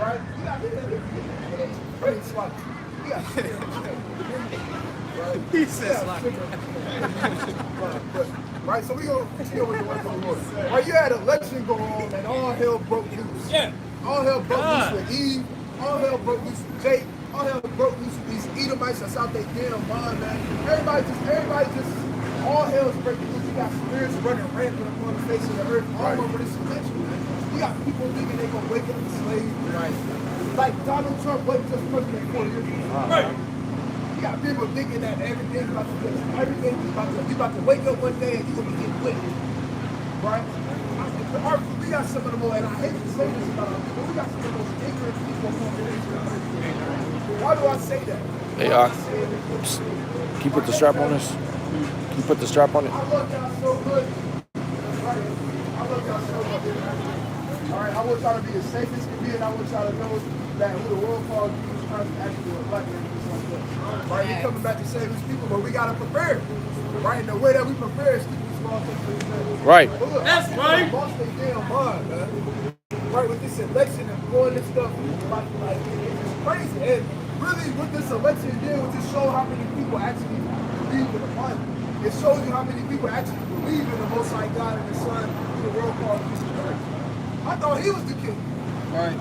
right? It's like, He says like. Right, so we gonna continue with the work of the Lord. Right, you had an election go on and all hell broke loose. Yeah. All hell broke loose with Eve. All hell broke loose with Jake. All hell broke loose with these Edomites that's out their damn mind, man. Everybody just, all hell's breaking loose. You got spirits running rampant upon the face of the earth all over this election, man. You got people thinking they gonna wake up the slaves. Right. Like Donald Trump wasn't just president 4 years ago. Right. You got people thinking that everything's about to fix. You about to wake up one day and you're gonna be getting whipped. Right? We got some of the more, and I hate to say this about them, but we got some of the most ignorant people on the earth. Why do I say that? Hey, can you put the strap on this? Can you put the strap on it? I love y'all so good. Right? I love y'all so much. Alright, I want y'all to be as safe as can be, and I want y'all to know that who the world calls Jesus Christ is actually a black man. Right, he's coming back to save his people, but we gotta prepare. Right, and the way that we prepare is keep these small things for his right. Look, that's right. Lost their damn mind, man. Right, with this election and blowing this stuff, like it's crazy. And really, what this election did was just show how many people actually believe in the Bible. It shows you how many people actually believe in the Most High God and the Son, who the world called Jesus Christ. I thought he was the king. Right.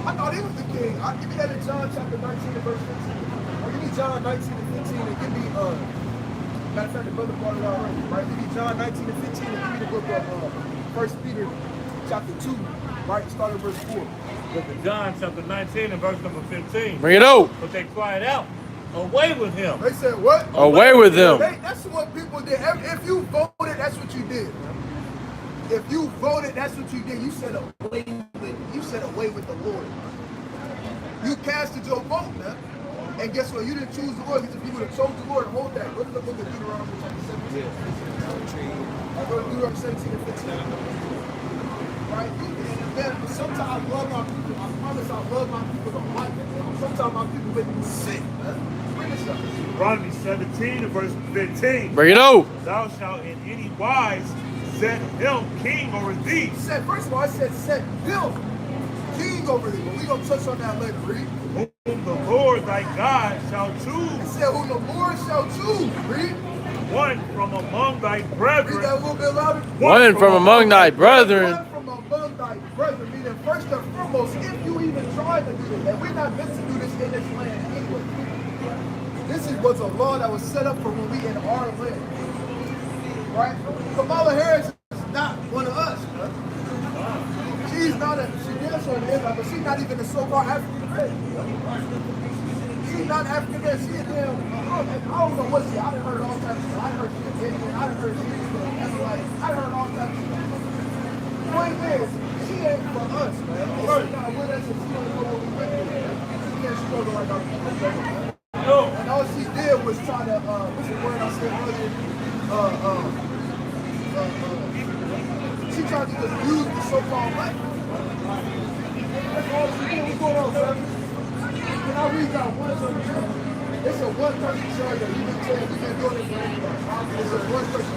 I thought he was the king. Give me that in John chapter 19 and verse 15. Give me John 19 and 15 and give me, matter of fact, the brother brought it out already, right? Give me John 19 and 15 and give me the book of 1 Peter chapter 2, right? Start at verse 4. Book of John chapter 19 and verse number 15. Bring it out. But they cried out, away with him. They said what? Away with him. That's what people did. If you voted, that's what you did. If you voted, that's what you did. You said away with the Lord. You casted your vote, man. And guess what? You didn't choose the Lord, because if you would have chose the Lord, hold that. Go to the book of Deuteronomy chapter 17. Go to Deuteronomy 17 and 15. Right? And then sometimes I love my people. I promise I love my people to like it. Sometimes my people make me sick, man. Bring this up. Deuteronomy 17 and verse 15. Bring it out. Thou shalt in any wise set him king over thee. First of all, I said set him king over thee. But we're going to touch on that later. Read. Whom the Lord thy God shall choose. It said, whom the Lord shall choose. Read. One from among thy brethren. Read that a little bit louder. One from among thy brethren. One from among thy brethren. Meaning, first and foremost, if you even try to do this, and we're not meant to do this in this land anyway. This was a law that was set up for when we in our land. Right? Kamala Harris is not one of us. Right? She's not she dance on the inside, but she's not even a so-called African American. She's not African American. She's damn, I don't know what she, I done heard all types of stuff. I heard she's Indian, I done heard she's like, I done heard all types of stuff. The point is, she ain't for us, man. She's not with us, and she don't know what we went through. She can't struggle like our people struggle, man. And all she did was try to, what's the word I said earlier? She tried to just use the so-called black. That's all she did. What's going on, sir? Can I read y'all one person? It's a one-person survey. You've been doing it for everybody. It's a one-person.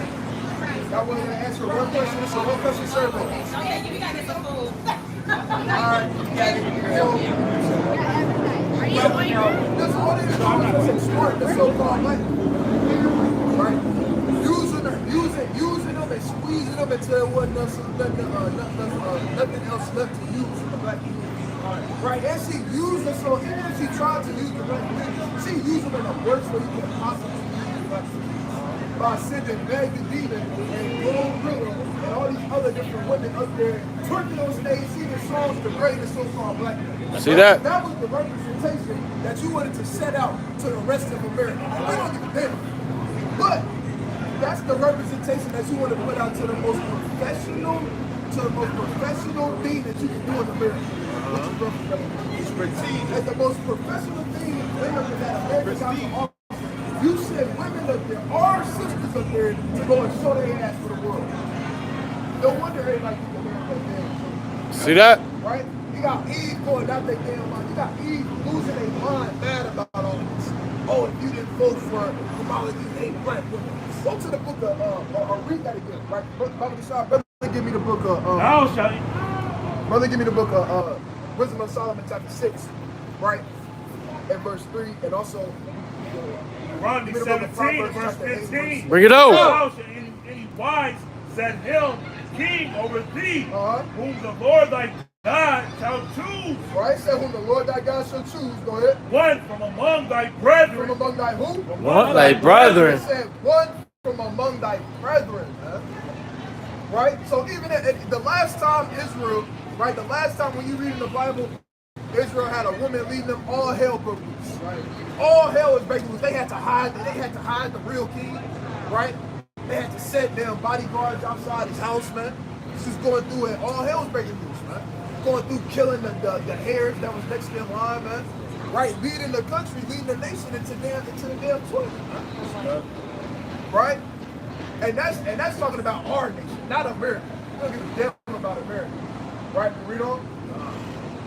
Y'all want to answer one question? It's a one-person survey. Okay, we got to get some food. All right. That's what it is. It's smart, the so-called black. Right? Using them and squeezing them until there wasn't nothing else left to use for the black people. Right? And she used them, so even if she tried to use the black people, she used them in the worst way you can possibly use the black people. By sending Meg the Demon and Gold Riddle and all these other different women up there twerking on stage, singing songs to degrade the so-called black people. See that? That was the representation that you wanted to set out to the rest of America. We don't give a damn. But that's the representation that you want to put out to the most professional thing that you can do in America. Which is prestige. That's the most professional thing that America got to offer. You send women up there, our sisters up there, to go and show their ass for the world. No wonder everybody think America damn. See that? Right? You got Eve going out their damn mind. You got Eve losing their mind, mad about all this. Oh, if you didn't vote for Kamala, you hate black women. Go to the book of, read that again, right? Brother, give me the book of, Thou shalt. brother, give me the book of, Wisdom of Solomon chapter 6, right? And verse 3, and also Deuteronomy 17, verse 15. Bring it out. Thou shalt any wise set him king over thee, whom the Lord thy God shall choose. Right, it said whom the Lord thy God shall choose. Go ahead. One from among thy brethren. From among thy who? What thy brethren? It said one from among thy brethren. Right? So even the last time Israel, right, the last time when you read in the Bible, Israel had a woman leading them, all hell broke loose. Right? All hell was breaking loose. They had to hide the real king, right? They had to set them bodyguards outside his house, man. This is going through it. All hell was breaking loose, man. Going through killing the hairs that was next to their line, man. Right? Leading the country, leading the nation into the damn toilet, man. Right? And that's talking about our nation, not America. We don't give a damn about America. Right? Read on.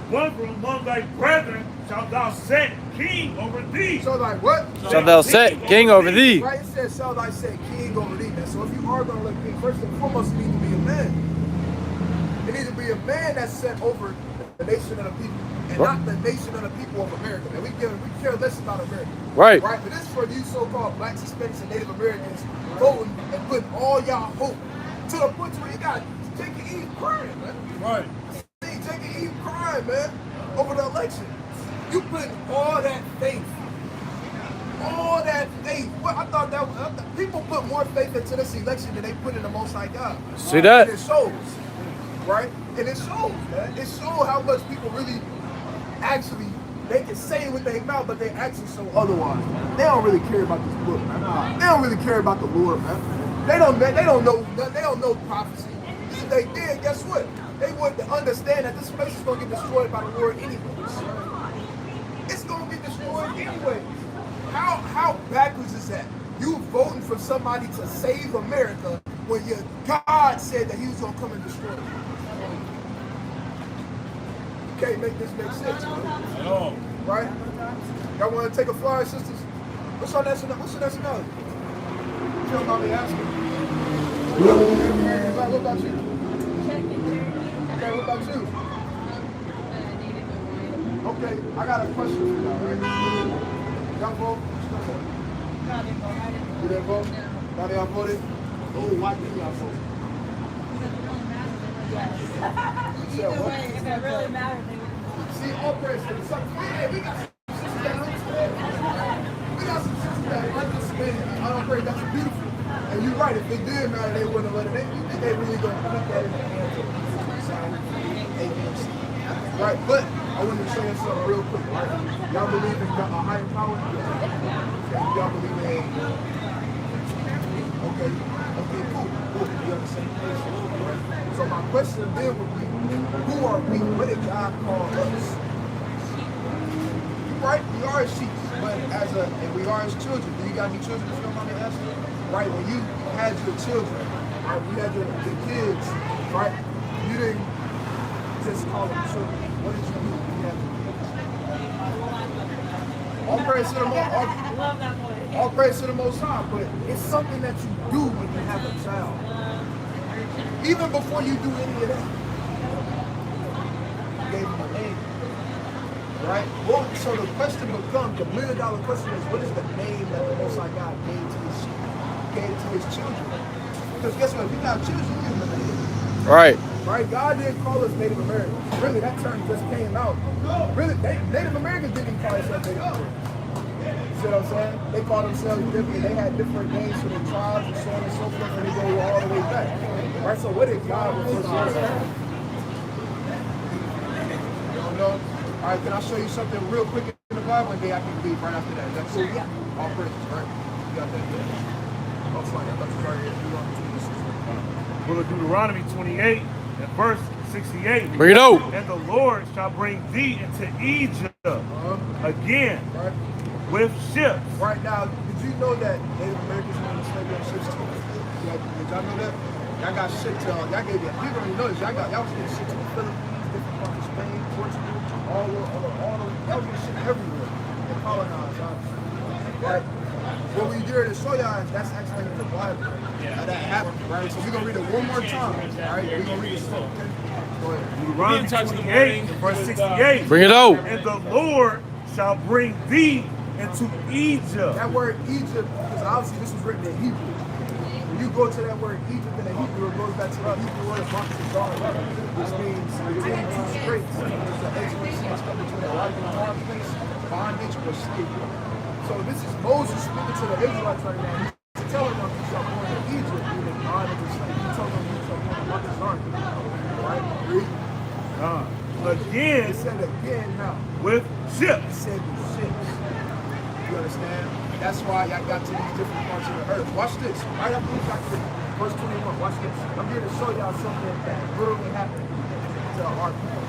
One from among thy brethren shalt thou set king over thee. So like what? Shalt thou set king over thee. Right? It says, shall thou set king over thee. So if you are going to let king, first and foremost, it needs to be a man. It needs to be a man that's set over the nation of the people, and not the nation of the people of America. And we care less about America. Right. Right? But this is for you so-called blacks, Hispanics, and Native Americans voting and putting all y'all hope to the point where you got Jacob Eve crying, man. Right. See, Jacob Eve crying, man, over the election. You put all that faith. All that faith. Well, I thought that was, people put more faith into this election than they put in the Most High God. See that? And it shows, right? And it shows, man. It shows how much people really actually, they can say with their mouth, but they actually show otherwise. They don't really care about this book, man. They don't really care about the Lord, man. They don't know prophecy. If they did, guess what? They would understand that this place is going to get destroyed by the Lord anyways. It's going to get destroyed anyways. How backwards is that? You voting for somebody to save America when your God said that he was going to come and destroy it. You can't make this make sense, man. At all. Right? Y'all want to take a flyer, sisters? What's your nationality? You don't mind me asking. What about you? Okay, what about you? Okay, I got a question for y'all, right? Y'all vote? You didn't vote? None of y'all voted? Oh, why didn't y'all vote? Either way, if it really matters, they would. See, all praise to the Son. We got some sisters that understand. We got some sisters that understand. I don't pray. That's beautiful. And you're right. If it did matter, they wouldn't have let it. You think they really gonna put that in the hands of right? But I want to show you something real quick. Right? Y'all believe in a higher power? Y'all believe in? Okay, cool. You have the same place. Right? So my question then would be, who are we? What did God call us? Right? We are his sheep, but and we are his children. Do you got any children if you don't mind me asking? Right? When you had your children, right? You had your kids, right? You didn't just call them children. What did you do when you had your kids? All praise to the Most, all praise to the Most High, but it's something that you do when you have a child. Even before you do any of that, you gave him a name. Right? Well, so the question becomes, the $1 million question is, what is the name that the Most High God gave to his children? Because guess what? If you got children, you give them a name. Right. Right? God didn't call us Native Americans. Really, that term just came out. Really, Native Americans didn't call themselves Native Americans. See what I'm saying? They call themselves different. They had different names for their tribes and so on and so forth, and they go all the way back. Right? So what did God refer to us as? You don't know? All right, can I show you something real quick in the Bible, and then I can leave right after that? Is that cool? Yeah. All praises, right? You got that? Yeah. Oh, sorry, I thought you were already here. Book of Deuteronomy 28 and verse 68. Bring it out. And the Lord shall bring thee into Egypt again with ships. Right now, did you know that Native Americans were in slavery on ships too? Did y'all know that? Y'all got shit to y'all gave it. People don't know this. Y'all was getting shit to the Philippines, different parts of Spain, Portugal, all the y'all was getting shit everywhere. They colonized, right? What we did to show y'all is that's actually in the Bible. Yeah. That happened, right? So we're gonna read it one more time, right? We're gonna read it slow, okay? Deuteronomy 28, verse 68. Bring it out. And the Lord shall bring thee into Egypt. That word Egypt, because obviously this was written in Hebrew. When you go to that word Egypt in the Hebrew, it goes back to the Hebrew word Bakshazar, which means between two straits. It's an excellent sense coming between a life and a hard place, bondage, or slavery. So this is Moses speaking to the Israelites right now. He's telling them you shall go into Egypt, meaning bondage and slavery. He's telling them you shall go into Bakshazar. Right? Read. Again, It said again now. with It ships. said with ships. You understand? That's why I got to these different parts of the earth. Watch this. Right after we got to verse 21. Watch this. I'm here to show y'all something that literally happened to our people.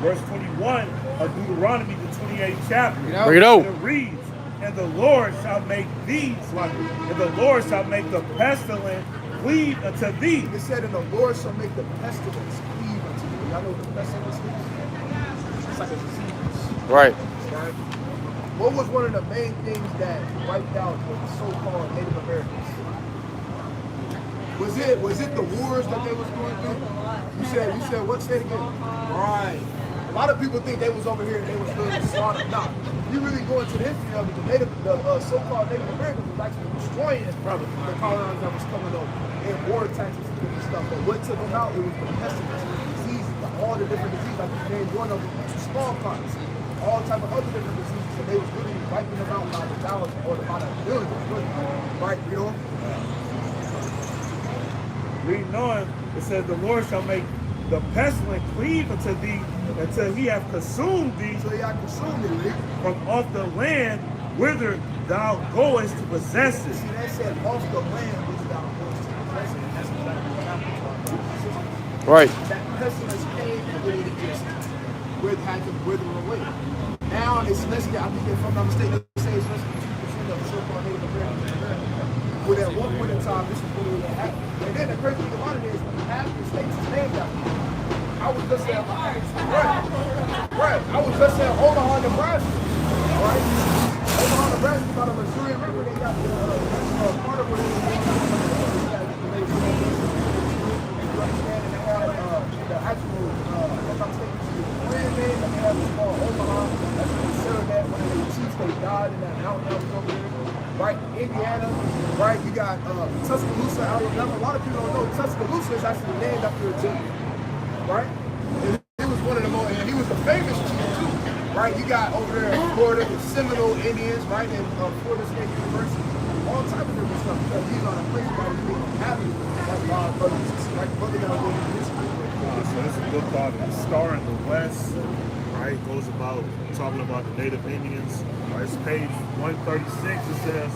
Verse 21 of Deuteronomy, the 28th chapter. Bring it out. And it reads, and the Lord shall make thee, and the Lord shall make the pestilence cleave unto thee. It said, and the Lord shall make the pestilence cleave unto you. Y'all know what the pestilence is? It's like a disease. Right. Right? What was one of the main things that wiped out the so-called Native Americans? Was it the wars that they was going through? You said what? Say it again. Right. A lot of people think they was over here and they was really slaughtered. Nah. You really go into the history of it, the so-called Native Americans was actually destroying the colonies that was coming over and war tactics and stuff. But what took them out? It was the pestilence, the diseases, all the different diseases. Like they named one of them smallpox, all type of other different diseases. So they was really wiping them out by the thousands or by the millions. Right, you know? Reading on, it says, the Lord shall make the pestilence cleave unto thee until he have consumed thee So y'all consumed it, Rick. from off the land whither thou goest to possess it. See, that said off the land which thou goest to possess it. That's exactly what happened to our people. Right. That pestilence came and really just had to wither away. Now it's less than, I think if I'm not mistaken, they say it's less than 2% of the so-called Native Americans in America. But at one point in time, this is really what happened. And then the crazy thing about it is, half the states is named after them. I was just at, right. I was just at Omaha, Nebraska, right? Omaha, Nebraska, by the Missouri River, they got the part of where they understand, and they had the actual, if I'm taking to the brand name, they have what's called Omaha. That's what they settled that. One of the chiefs, they died in that mountain that was over there. Right, Indiana, right? You got Tuscaloosa, Alabama. A lot of people don't know Tuscaloosa is actually named after a chief, right? And he was one of the most, and he was a famous chief too, right? You got over there in Florida, the Seminole Indians, right? In Florida State University, all type of different stuff. Because these are the places that we make them happy. That's why our brothers, like brother that go to history. So this is a book called The Star in the West. Right, it goes about talking about the Native Indians. Right, it's page 136. It says,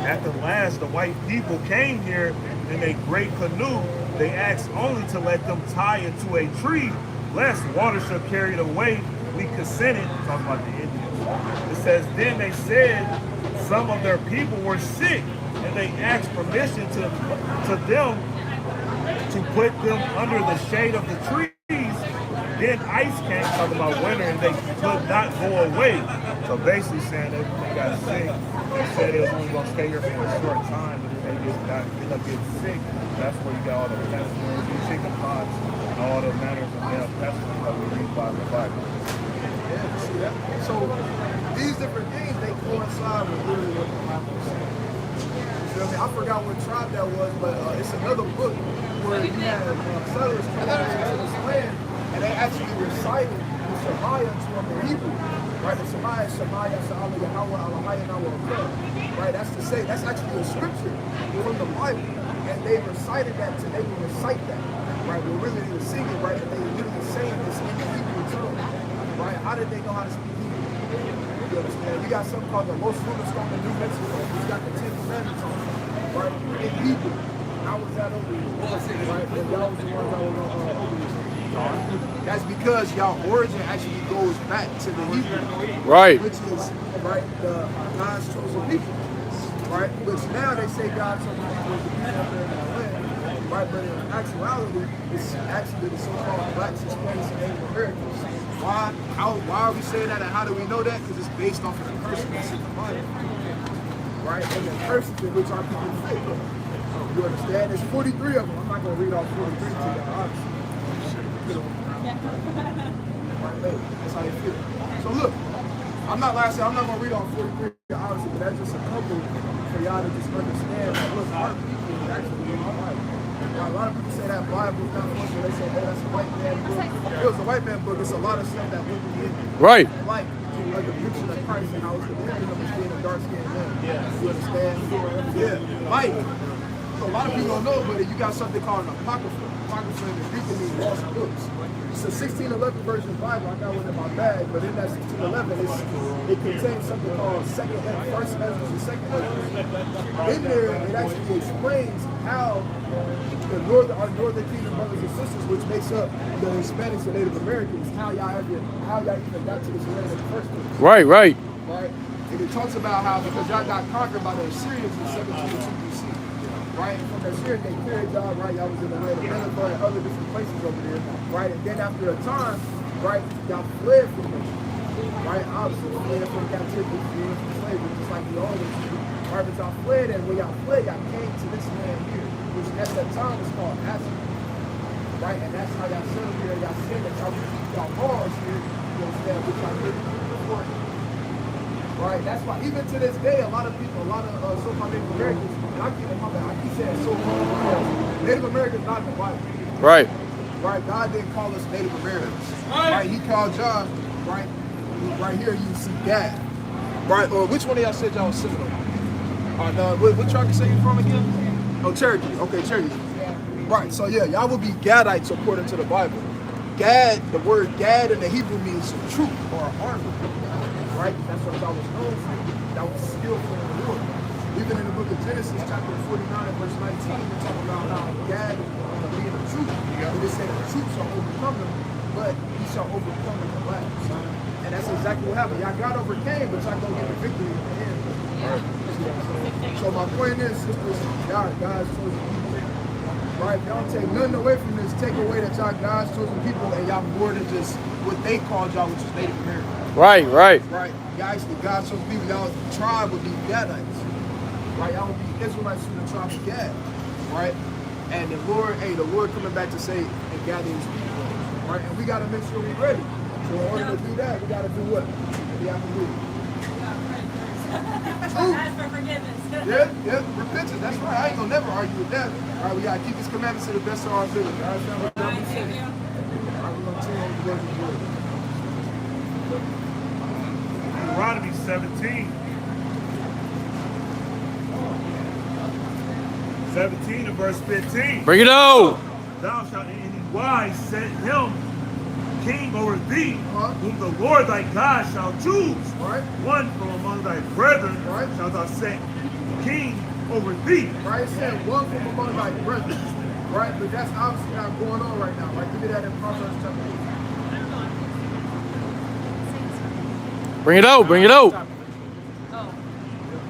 at the last, the white people came here in a great canoe. They asked only to let them tie it to a tree, lest water should carry it away. We consented. Talking about the Indians. It says, then they said some of their people were sick, and they asked permission to them to put them under the shade of the trees. Then ice came, talking about winter, and they could not go away. So basically saying that they got sick. They said they was only going to stay here for a short time, but then they end up getting sick. That's where you got all the pestilence, chicken pox, and all the manners of pestilence that we read by the Bible. Yeah, you see that? So these different things, they coincide with really what the Bible is saying. You feel me? I forgot what tribe that was, but it's another book where you had settlers come into this land, and they actually recited the Shemaiah to them in Hebrew. Right? The Shemaiah, Sha'ala, Yahweh, Alahaya, Nawah, right? That's to say, that's actually a scripture from the Bible. And they recited that they would recite that. Right? Well, really, they were singing, right? And they were literally saying this in the Hebrew tongue. Right? How did they know how to speak Hebrew? You understand? You got something called the Los Lunas Stone in New Mexico. You got the 10 Commandments on it. Right? In Hebrew. How was that over here? Right? And y'all was the ones that were over here. That's because y'all origin actually goes back to the Hebrew, Right. which is right the God's chosen people, right? Which now they say God's chosen people is the people up there in that land, right? But in actuality, it's actually the so-called blacks, Hispanics, and Native Americans. Why? Why are we saying that, and how do we know that? Because it's based off of the curses that's in the Bible, right? And the curses in which our people fit. You understand? There's 43 of them. I'm not gonna read all 43 to you, obviously. feel. Right, hey, that's how they feel. So look, I'm not gonna read all 43 obviously, but that's just a couple for y'all to just understand that look, our people actually in my life. A lot of people say that Bible is not much, but they say, hey, that's a white man book. It was a white man book, it's a lot of stuff that wouldn't be in it. Right. Like the picture of Christ and how it's the image of being a dark skinned man. Yeah. You understand? Yeah. Like, so a lot of people don't know, but you got something called an apocrypha. Apocrypha in the Greek means lost books. It's a 1611 version Bible. I got one in my bag, but in that 1611, it contains something called first Ezra and second Ezra. In there, it actually explains how our northern kingdom brothers and sisters, which makes up the Hispanics and Native Americans, how y'all even got to this land in the first place. Right. Right? And it talks about how because y'all got conquered by the Assyrians in 1702 BC. Right? And from the Assyrians, they carried y'all, right? Y'all was in the land of Nineveh and other different places over there. Right? And then after a time, right, y'all fled from them. Right? Obviously, fled from captivity, fled from slavery, just like we always do. Right? But y'all fled, and when y'all fled, y'all came to this land here, which at that time was called Africa. Right? And that's how y'all settled here. Y'all said that y'all would keep y'all laws here, you understand, which y'all did before. Right? That's why, even to this day, a lot of people, a lot of so-called Native Americans, and I keep saying so-called because Native Americans not in the Bible. Right. Right? God didn't call us Native Americans. Right? He called y'all, right? Right here you see Gad. Right? Or which one of y'all said y'all was Seminole? No, what tribe you say you from again? Oh, Cherokee. Okay, Cherokee. Right, so yeah, y'all will be Gadites according to the Bible. Gad, the word Gad in the Hebrew means troop or army. Right? That's what I was known for. That was skillful in the war. Even in the book of Genesis, chapter 49 and verse 19, we talk about how Gad being a troop. But it said the troops shall overcome them, but he shall overcome them at last. And that's exactly what happened. Y'all got overcame, but y'all gonna get the victory in the end. So my point is, y'all God's chosen people. Right? Y'all take nothing away from this. Take away that y'all God's chosen people and y'all more than just what they called y'all, which is Native American. Right. Right? Y'all actually God's chosen people. Y'all tribe would be Gadites. Right? Y'all would be Israelites from the tribe of Gad. Right? And the Lord coming back to say and gather his people. Right? And we gotta make sure we're ready. So in order to do that, we gotta do what? We have to do. Ask for forgiveness. Yeah, repentance. That's right. I ain't gonna never argue with that. All right, we gotta keep his commandments to the best of our ability. All right, family. All right, thank you. All right, we're gonna turn over the word of the Lord. Deuteronomy 17. 17 and verse 15. Bring it on. Thou shalt in any wise set him king over thee, Uh-huh. whom the Lord thy God shall choose. Right? One from among thy brethren Right. shalt thou set king over thee. Right? It said one from among thy brethren. Right? But that's obviously not going on right now. Right? Give me that in Proverbs chapter 8. Bring it out. Bring it out.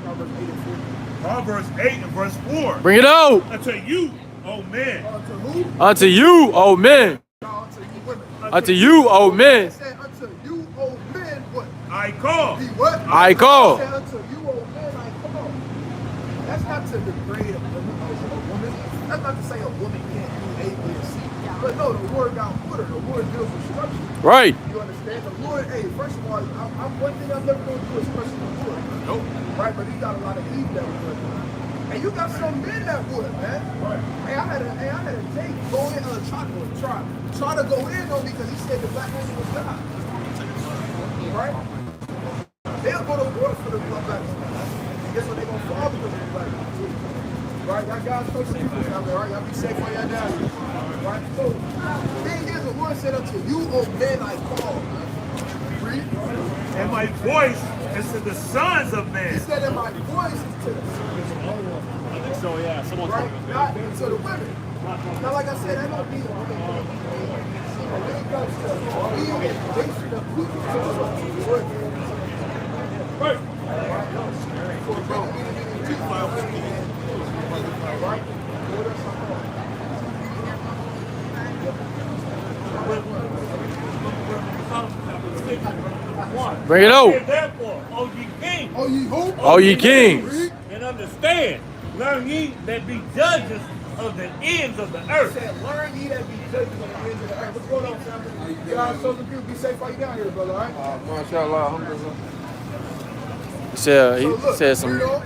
Proverbs 8 and 4. Proverbs 8 and verse 4. Bring it out. Unto you, O men. To who? Unto you, O men. No, unto you women. Unto you, O men. It said unto you, O men, what? I call. Be what? I call. It said unto you, O men, I call. That's not to degrade a woman. That's not to say a woman can't do A, B, and C. But no, the Lord got order. The Lord deals with structure. Right. You understand? The Lord, hey, first of all, one thing I'm never going to do is question the Lord. Nope. Right? But he got a lot of Eve that would. And you got some men that would, man. Right. Hey, I had a date go in try to go in on me because he said the black woman was God. Right? They'll go to war for the black woman. Guess what? They're going to fall because of the black woman. Right? Y'all guys close to people down there, right? Y'all be safe while y'all down here. Right? So, the thing is, the Lord said unto you, O men, I call. Read. And my voice is to the sons of He men. said that my voice is to the sons of men. I think so, yeah. Someone's Right? talking Not to the women. Now, like I said, that don't mean when it comes to being based on people. Right. Bring it out. Therefore, O ye king, Oh, ye who? O ye kings. Read. and understand, learn ye that be judges of the ends of the He earth. said, learn ye that be judges on the ends of the earth. What's going on, family? God, so the people be safe while you down here, brother, all right? MashaAllah, alhamdulillah. He So look, said some. weirdo,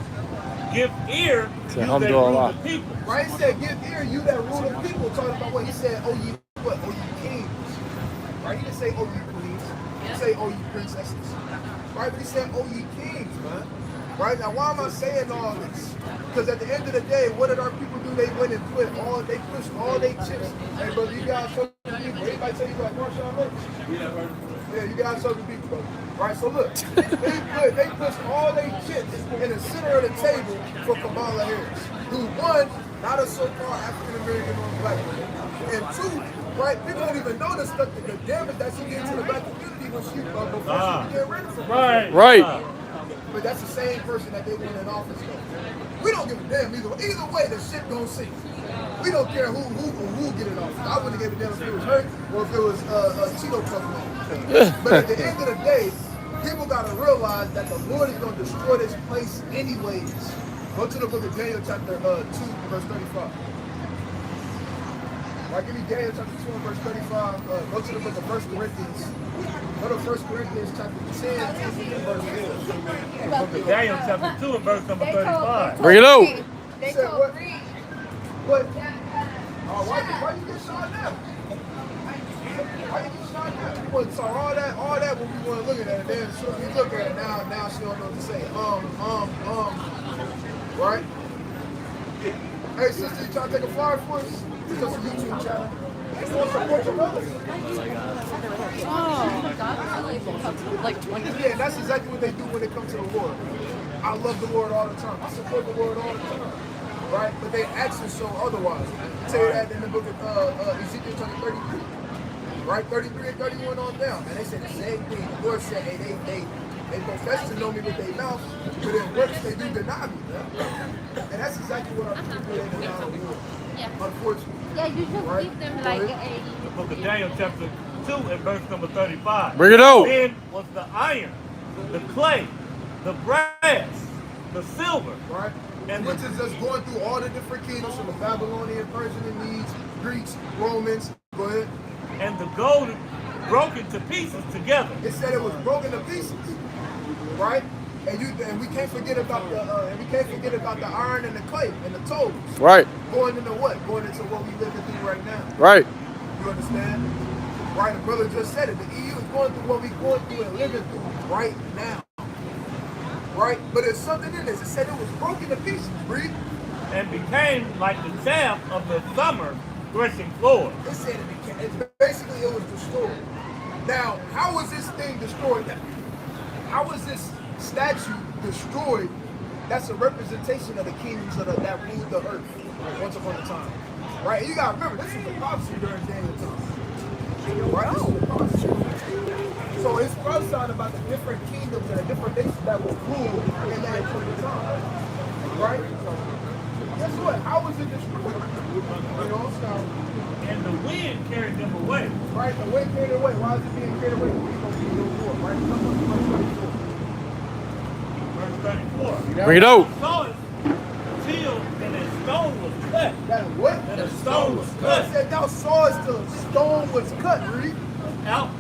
Give ear, Said, you that alhamdulillah. rule the people. right? He said, give ear, you that rule the people. Talking about what? He said, oh, ye what? Oh, ye kings. Right? He didn't say, oh, ye queens. He didn't say, oh, ye princesses. Right? But he said, oh, ye kings, man. Right? Now, why am I saying all this? Because at the end of the day, what did our people do? They went and they pushed all their chips. Hey, brother, you guys show the people. Everybody tell you like Marshawn Lynch? Yeah, you guys show the people, brother. Right? So look, they pushed all their chips in the center of the table for Kamala Harris, who one, not a so-called African American or black woman, and two, right? People don't even know the stuff, the damage that she did to the black community when she before she began running for president. Right. But that's the same person that they want in office though. We don't give a damn either way. Either way, the shit gonna sink. We don't care who get in office. I wouldn't give a damn if it was her or if it was Cheeto Puff. But at the end of the day, people gotta realize that the Lord is gonna destroy this place anyways. Go to the book of Daniel chapter 2, verse 35. Right, give me Daniel chapter 2 and verse 35. Go to the book of 1 Corinthians. Go to 1 Corinthians chapter 10 and verse 4. Daniel chapter 2 and verse number 35. Bring it out. They Said told what? Reed. What? Why you get shot now? Why you get shot now? You want to saw all that when we want to look at it, and then so we look at it now she don't know what to say. Right? Hey sister, you trying to take a flyer for us? It's just a YouTube channel. You want to support your brother? Yeah, that's exactly what they do when it comes to the Lord. I love the Lord all the time. I support the Lord all the time. Right? But they actions show otherwise. I tell you that in the book of Ezekiel chapter 33. Right? 33 and 31 on down. And they said the same thing. The Lord said, hey, they profess to know me with their mouth, but in works they do deny me. And that's exactly what our people do. They deny the Lord. Unfortunately. Yeah, you just Right? give them like The book of Daniel chapter 2 and verse number 35. Bring it out. Then was the iron, the clay, the brass, the silver, Right? and Which is just going through all the different kingdoms from the Babylonian, Persian, and Medes, Greeks, Romans. Go ahead. and the gold broken to pieces together. It said it was broken to pieces, right? And we can't forget about the iron and the clay and the toes. Right. Going into what? Going into what we living through right now. Right. You understand? Right? The brother just said it. The EU is going through what we going through and living through right now. Right? But there's something in this. It said it was broken to pieces. Read. And became like the chaff of the summer threshing floor. It said basically it was destroyed. Now, how was this thing destroyed? How was this statue destroyed? That's a representation of the kingdoms that ruled the earth once upon a time. Right? And you gotta remember, this was a prophecy during Daniel's time. Right? This was a prophecy. So it's prophesied about the different kingdoms and the different nations that were ruled in that point of time. Right? Guess what? How was it destroyed? You know, so And the wind carried them away. right, the wind carried away. Why is it being carried away? We're going to be no more, right? Come on, Verse 34. Bring it out. Saw it till and a stone was cut. that what? And a stone was I cut said thou sawest till the stone was cut, read. out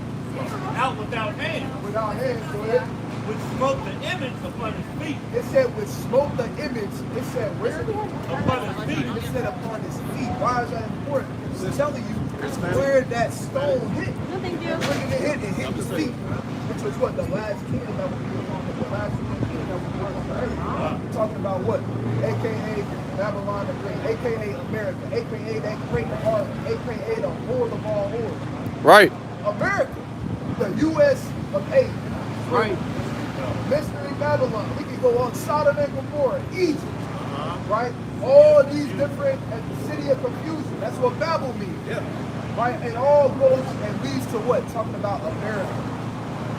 without hand, Without hands, go ahead. which smote the image upon his feet. It said with smoke the image. It said where? Upon his feet. It said upon his feet. Why is that important? It's telling you where that stone hit. No, thank you. When did it hit the feet, which was what? The last kingdom that was on the last kingdom that was on the earth. We're talking about what? AKA Babylon the Great, AKA America, AKA that great heart, AKA the whore of all whores. Right. America, the U.S. of A. Right. Mystery Babylon. We can go on Sodom and Gomorrah, Egypt, right? All these different the city of confusion. That's what Babel means. Yeah. Right? And all goes and leads to what? Talking about America.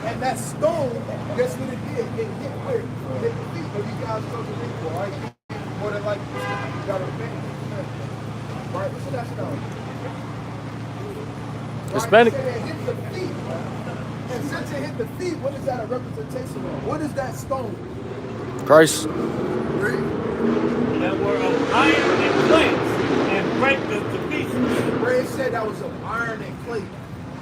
And that stone, guess what it did? It hit where? It hit the feet of you guys from the people, right? More than like you gotta repent. Right? What's your nationality? Hispanic. Right? It hit the feet. And since it hit the feet, what is that a representation of? What is that stone? Christ. Read. That were of iron and plates and break this to pieces. Ray said that was of iron and clay.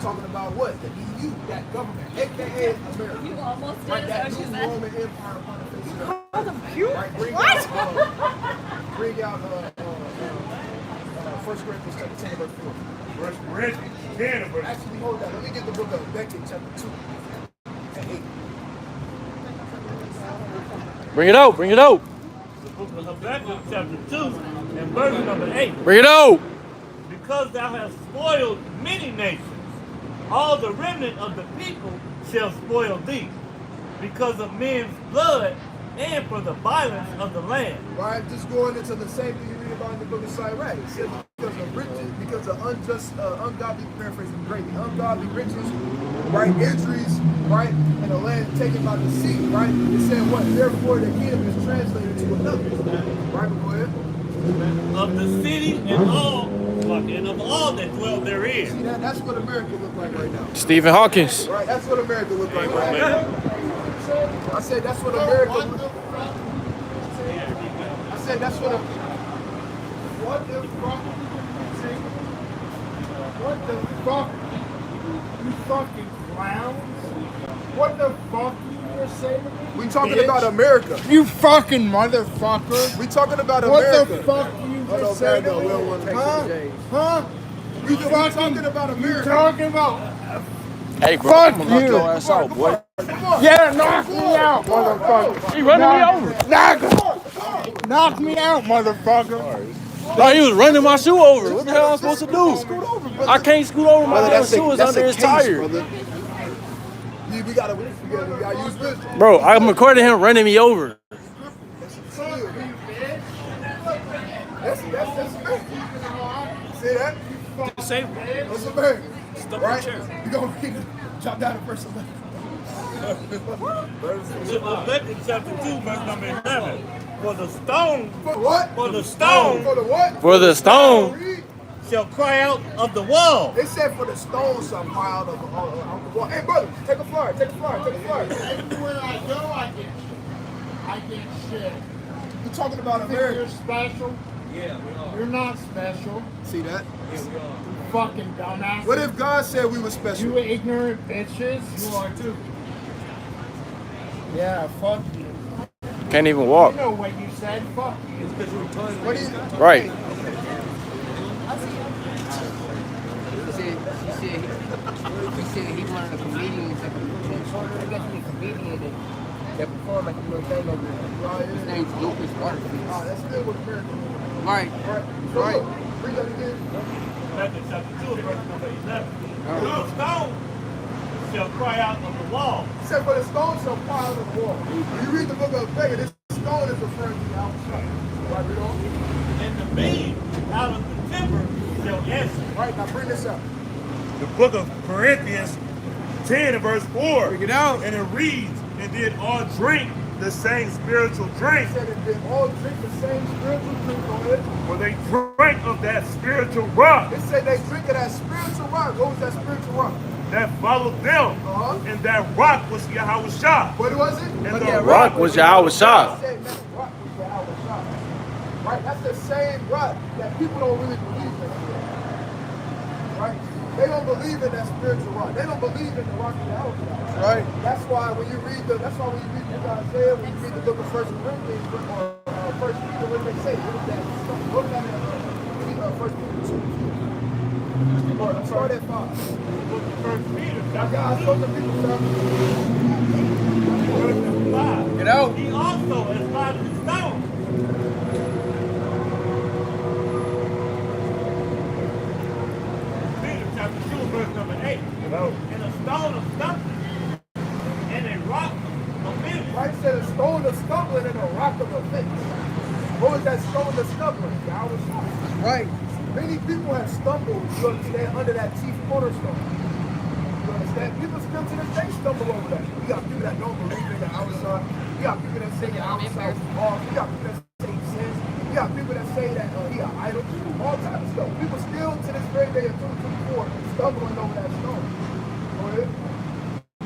Talking about what? The EU, that government, aka America. You almost did. Right, that Is that new what you Roman Empire upon the face of the earth. called them cute? Right, bring out 1 Corinthians chapter 10 verse 4. First Corinthians 10 verse. Actually, hold that. Let me get the book of Beckett chapter 2 and 8. Bring it out. Bring it out. The book of Habakkuk chapter 2 and verse number 8. Bring it out. Because thou hast spoiled many nations, all the remnant of the people shall spoil thee, because of men's blood and for the violence of the land. Right, just going into the same thing you read about in the book of Sirach. It says because of riches, because of unjust, ungodly, paraphrasing greatly, ungodly riches, right, injuries, right, and the land taken by the sea, right? It said what? Therefore the kingdom is translated to another. Right, but go ahead. Of the city and of all that dwell therein. See that? That's what America look like right now. Stephen Hawkins. Right, that's what America look like right now. I said that's what America look like. I said that's what What the fuck? What the fuck? You fucking clowns? What the fuck you just say to me? we talking bitch? about America. You fucking motherfucker. We talking about What America. the fuck you Hold just on, say man, no, to we don't me? want to take Huh? some J's. Huh? We talking about You America. talking about? Hey, bro. Fuck I'm gonna knock you. your ass out, boy. Come on. Yeah, knock me out, motherfucker. He running me over. Knock me out, motherfucker. No, he was running my shoe over. What the hell am I supposed to do? Scoot over, brother. I can't scoot over. My Brother, damn shoe is under his tire. brother. We gotta use wisdom. Bro, I'm recording him running me over. That's see that? Same. That's America. Stop Right? the chair. You gonna read it. Drop down to verse 11. Habakkuk chapter 2 verse number 11. For the stone, For what? for the stone For the what? For the stone. Read. shall cry out of the wall. They said for the stones shall cry out of the wall. Hey, brother, take a flyer. Take a flyer. Take a flyer. Everywhere I go, I get shit. We're talking about You think you're America. special? Yeah, we are. You're not special. See that? Yeah, we are. You fucking dumbass. What if God said we were special? You ignorant bitches? You are too. Yeah, fuck you. Can't even You walk. know what you said. Fuck you. It's because you're retarded. What do you? Right. He said he wanted a comedian, like I guess he's a comedian that perform like a little thing over there. His name's Lucas Waterfield. Oh, that's still what America is. Right. So Right. look, read that again. Habakkuk chapter 2 verse number 11. For the stone shall cry out of the wall. It said, for the stone shall cry out of the wall. When you read the book of Beckett, this stone is referring to the outside. Right, read on. And the beam out of the timber shall answer. Right, now bring this up. The book of Corinthians 10 and verse 4. Bring it out. And it reads, and did all drink the same spiritual drink, It said that they all drink the same spiritual drink on it. for they drank of that spiritual rock It said they drink of that spiritual rock. What was that spiritual rock? that followed them. Uh-huh. And that rock was Yahweh Shah. What was it? And But the that Rock was Yahweh Shah. I said that rock was Yahweh Shah. Right? That's the same rock that people don't really believe in. Right? They don't believe in that spiritual rock. They don't believe in the rock of Yahweh Shah. Right? That's why when you read the book of Isaiah, when you read the book of 1 Corinthians or 1 Peter, what do they say? Look at that. Look at that. 1 Peter 2. Or start at 5. First Peter Now, chapter guys, those are people something. verse number 5. Get out. He also has lighted the stone. Peter chapter 2 verse number 8. And a stone of stumbling and a rock of offense. Right, said a stone of stumbling and a rock of offense. What was that stone of stumbling? Yahweh Shah. Right. Many people have stumbled, you understand, under that chief cornerstone. You understand? People still to this day stumble over that. You got people that don't believe in the Yahweh Shah. You got people that say Yahweh Shah is off. You got people that say he sins. You got people that say that he an idol. All types of stuff. People still to this very day of 2024 stumbling over that stone. Go ahead.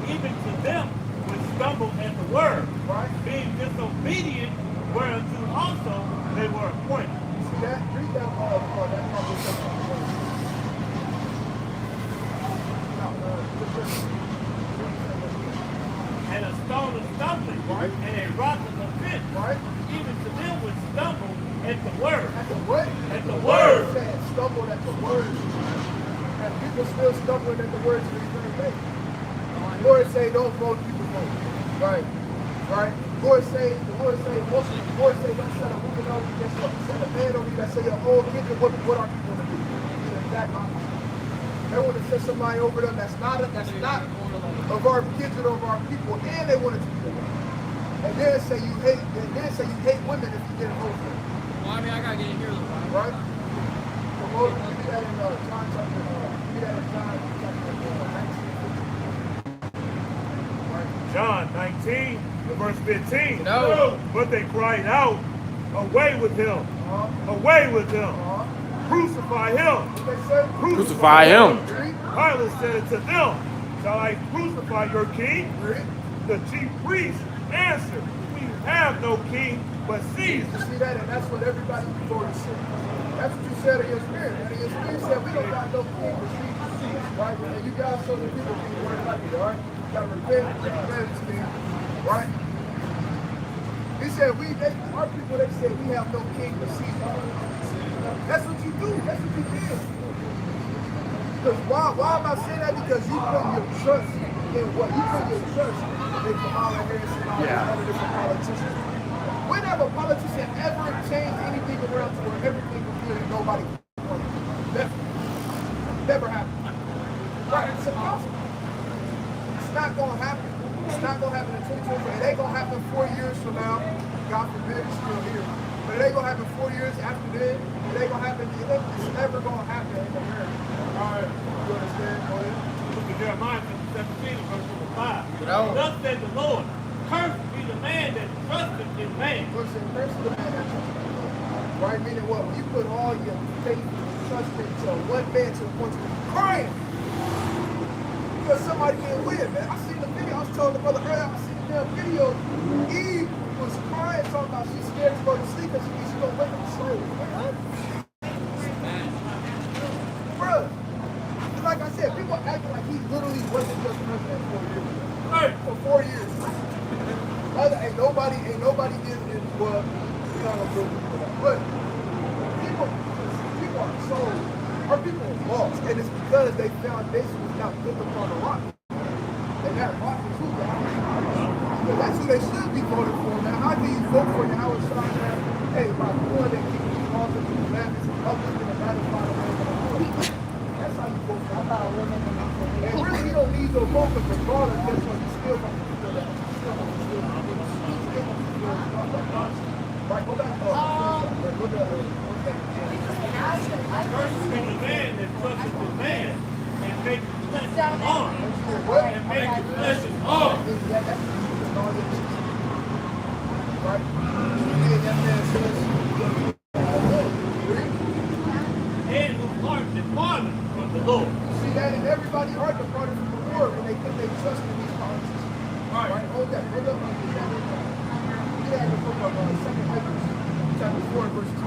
Even to them which stumble at the word, Right. being disobedient, whereunto also they were appointed. See that? Read that and a stone of stumbling, Right. and a rock of offense. Right. Even to them which stumble at the word. At the what? At the word. Said stumbled at the word. And people still stumbling at the words of the very day. The Lord say, don't vote, people vote. Right. Right. The Lord say, most of the Lord say, don't set a woman over you, set a man over you, that say your whole kingdom, what are people going to do? The exact opposite. They want to set somebody over them that's not of our kids or of our people, and they want it to be the way. And then say you hate women if you get it over. Well, I mean, I gotta get in here though. Right? So Lord, give me that in John chapter 19. John 19, verse 15. No. But they cried out, away with him, away with him, crucify him, What they say? Crucify him. Read. Pilate said to them, shall I crucify your king? Read. The chief priests answered, we have no king but Caesar. You see that? And that's what everybody before you said. That's what you said in your spirit. And in your spirit said, we don't got no king but Jesus. Right? And you guys so the people can work like it, all right? You gotta repent, king. Right? He said, our people, they said, we have no king but Caesar. That's what you do. That's what you did. Because why am I saying that? Because you put your trust in what? You put your trust in Kamala Harris and all these other different politicians. When have a politician ever changed anything around to where everything was good and nobody complained? Never. Never happened. Right? It's impossible. It's not going to happen. It's not going to happen in 2024. It ain't going to happen 4 years from now. God forbid it's still here. But it ain't going to happen 4 years after then. It ain't going to happen. It's never going to happen in America. All right. You understand? Go ahead. Look at Jeremiah 17, verse 5. No. Thus said the Lord, cursed be the man that trusteth in man. Listen, first of the man that trusts in God. Right? Meaning what? When you put all your faith and trust into one man to the point of crying. Because somebody can't win, man. I seen the video. I was telling the brother earlier, I seen the damn video. Eve was crying, talking about she's scared to go to sleep because she's going to wake up slow. Like, huh? Bruh. Like I said, people acting like he literally wasn't just president for 4 years. Hey. For 4 years. Ain't nobody did it. Well, we don't know for that. But people are so, our people are lost. And it's because they foundation was not built upon a rock. And that rock is who? Because that's who they should be voting for. Now, how do you vote for Howard Stein? Hey, by doing that, keep these laws and these matters and uplifting and ratifying the That's how you vote for him. And really, you don't need no vote for regardless. That's what you still going to feel that. Right, go back. Cursed be the man that trusteth in man and make flesh his arm. And make his flesh his arm. Right? And that man says, And whose heart departed from the Lord. see that in everybody's heart departed from the Lord when they put their trust in these politicians. Right? Hold that. Hold up. Get out of the book of 2 Ezra, chapter 4, verse 2.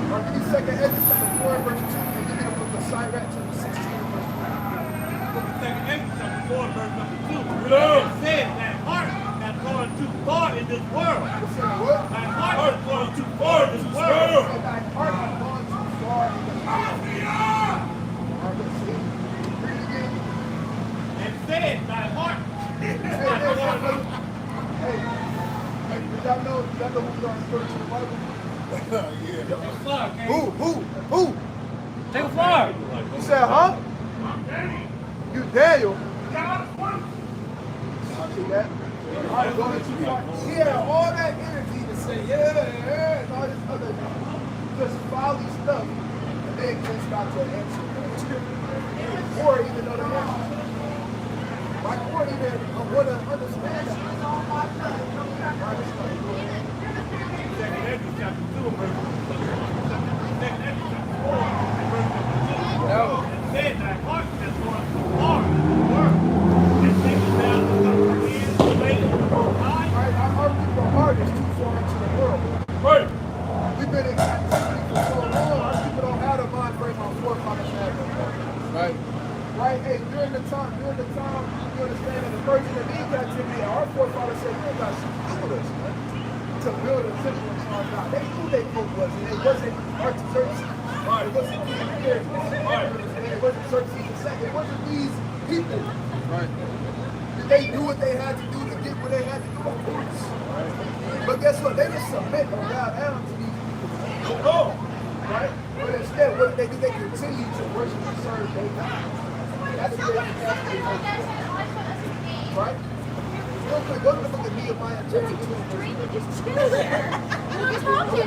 Or give me 2 Ezra, chapter 4, verse 2. And give me the book of Sirach, chapter 16, verse 2 Ezra chapter 4, verse number 2. It said that heart has gone too far in this world. 2. It said what? Thy heart has gone too far in this world. And thy heart has gone too far in the world. Let's see. Read it again. And said thy heart has gone too far. Hey, did y'all know who are referring to the Bible? Who? Take a fire. You said, huh? You Daniel? I see that. All right, going too far. He had all that energy to say, yeah, and all this other just folly stuff. And then just got to an answer. Or even know the answer. My court even want to understand that. Second Ezra chapter 2, verse 2. 2 Ezra chapter 4, verse number 2. No. And said thy heart has gone too far in the world. And thinkest thou to comprehend the way of the Most High? Right, our people's heart is too far into the world. Right. We've been in captivity for so long, our people don't have the mind frame our forefathers had. Right. Right? Hey, during the time, you understand that the Virgin of E captivity, father said, you ain't got shit to do with us, man. To build a temple and our God. They knew they pope was, and it wasn't Artaxerxes. It wasn't King Herod. And it wasn't Xerxes II. It wasn't these people. Right. They knew what they had to do to get where they had to go, of course. But guess what? They didn't submit or bow down to these people. Right? But instead, what did they do? They continued to worship and serve their God. That's what they did. Right? Real quick, go to the book of Nehemiah chapter 2. Just chill there. We were talking.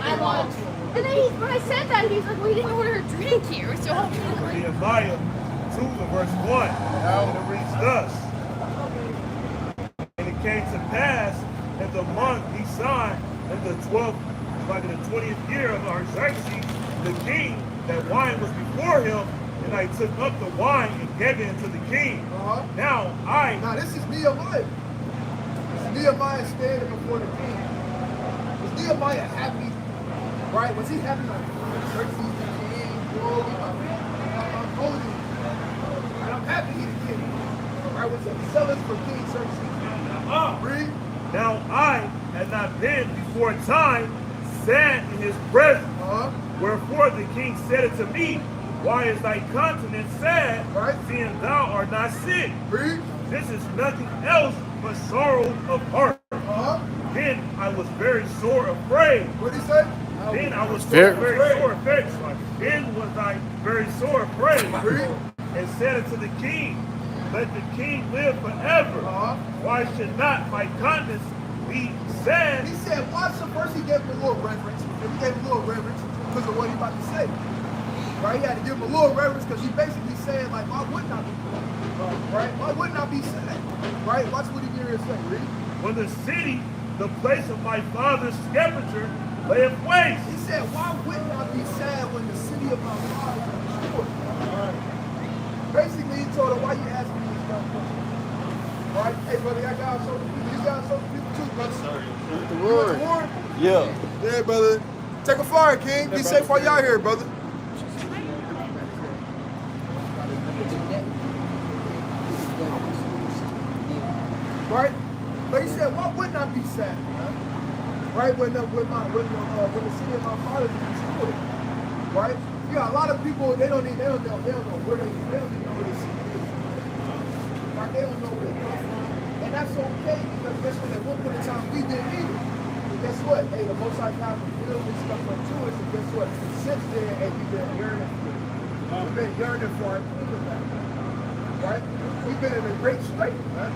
And then when I said that, he's like, we didn't order a drink here. So Nehemiah 2 verse 1. And it reads thus. And it came to pass in the month Nisan, in the 12th, like in the 20th year of Artaxerxes, the king, that wine was before him, and I took up the wine and gave it unto the king. Now this is Nehemiah. Nehemiah standing before the king. Was Nehemiah happy? Right? Was he happy like Xerxes the king? Glory, I'm holy. And I'm happy he's the king. Right? Was he zealous for King Xerxes? Read. Now I had not been before time sad in his presence. Wherefore the king said unto me, why is thy countenance sad, seeing thou art not sick? Read. This is nothing else but sorrow of heart. Then I was very sore afraid. What did he say? Then I was very sore afraid. Then was I very sore afraid. And said unto the king, let the king live forever. Why should not my countenance be sad? He said, why should first he gave him a little reverence. He gave him a little reverence because of what he about to say. Right? He had to give him a little reverence because he basically said, like, why wouldn't I be right? Why wouldn't I be sad? Right? Watch what he get here and say. Read. When the city, the place of my father's sepulchre, layeth waste. He said, why wouldn't I be sad when the city of my father is destroyed? Basically, he told her, why you asking me these dumb questions? All right? Hey, brother, I got to show the people. You got to show the people too, brother. Sorry. The word. Yeah. Yeah, brother. Take a fire, King. Be safe while y'all here, brother. Right? But he said, why wouldn't I be sad? Right? When the city of my father is destroyed. Right? You got a lot of people, they don't know where they don't even know where the city is. Right? They don't know where they come from. And that's okay because guess what? At one point in time we didn't either. But guess what? Hey, the Most High God revealed this stuff unto us, and guess what? Since then, hey, we've been yearning for it. We've been yearning for our kingdom back. Right? We've been in a great strait, man.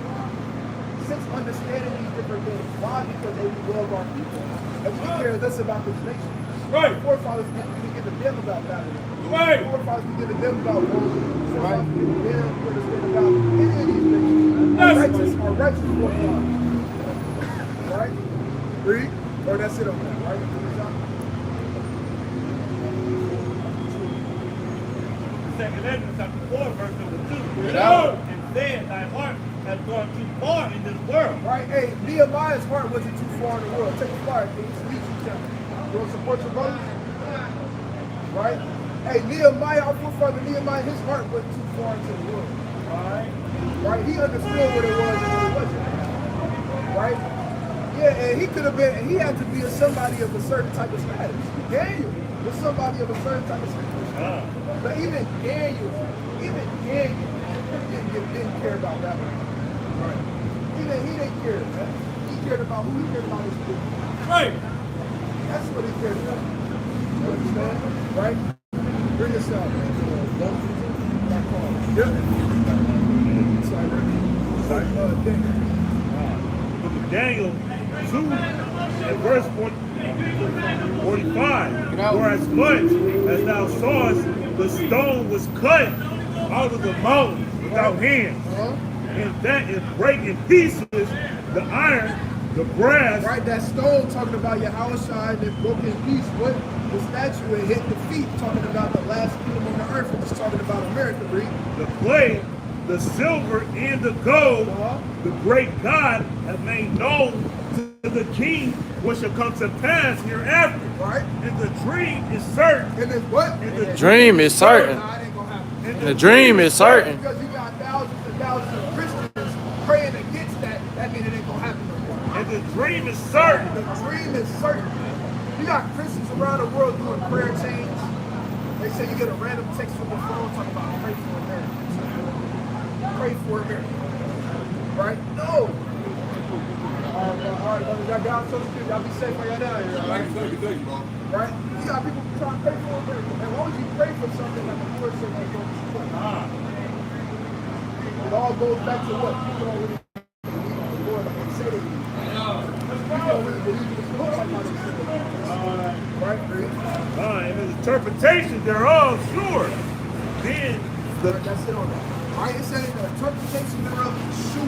Since understanding these different things. Why? Because they love our people. And we care less about this nation. Right. The forefathers we give a damn about Babylon. Right. The forefathers we give a damn about Rome. The forefathers we give a damn about any of these nations. Our righteous forefathers. Right? Read. Or that's it on that, right? Second Ezra chapter 4, verse number 2. And said, thy heart has gone too far in this world. Right? Hey, Nehemiah's heart wasn't too far in the world. Take a fire, King. You want to support your brothers? Right? Hey, Nehemiah, our forefather Nehemiah, his heart wasn't too far into the world. Alright? Right? He understood what it was and what it wasn't. Right? Yeah, and he could have been, he had to be somebody of a certain type of status. Daniel was somebody of a certain type of status. But even Daniel didn't care about that one. Right. He didn't care, man. He cared about who he cared about his people. Right. That's what he cared about. You understand? Right? Bring this out, man. Daniel 2 and verse 45. Whereas much as thou sawest, the stone was cut out of the mountain without hands. And that is breaking pieces the iron, the brass. Right, that stone talking about Yahushua that broke in pieces. What the statue it hit the feet, talking about the last kingdom on the earth, and just talking about America, Reed. The clay, the silver, and the gold, the great God have made known to the king what shall come to pass hereafter. Right. And the dream is certain. And the what? And the Dream is certain. Nah, it ain't gonna happen. The dream is certain. Because you got thousands and thousands of Christians praying against that, that means it ain't gonna happen no more. dream is certain. The dream is certain. You got Christians around the world doing prayer chains. They say you get a random text from your phone talking about pray for America. Pray for America. Right? No. All right, y'all got so y'all be safe while y'all down here. Right? Right? You got people trying to pray for America. And why would you pray for something like the Lord said that goes support? It all goes back to what? People don't really believe in the Lord like they say they do. People don't really believe in the Lord like how they say they do. Right? And the interpretation thereof, sure. Then that's it on that. Right? It said the interpretation thereof, sure.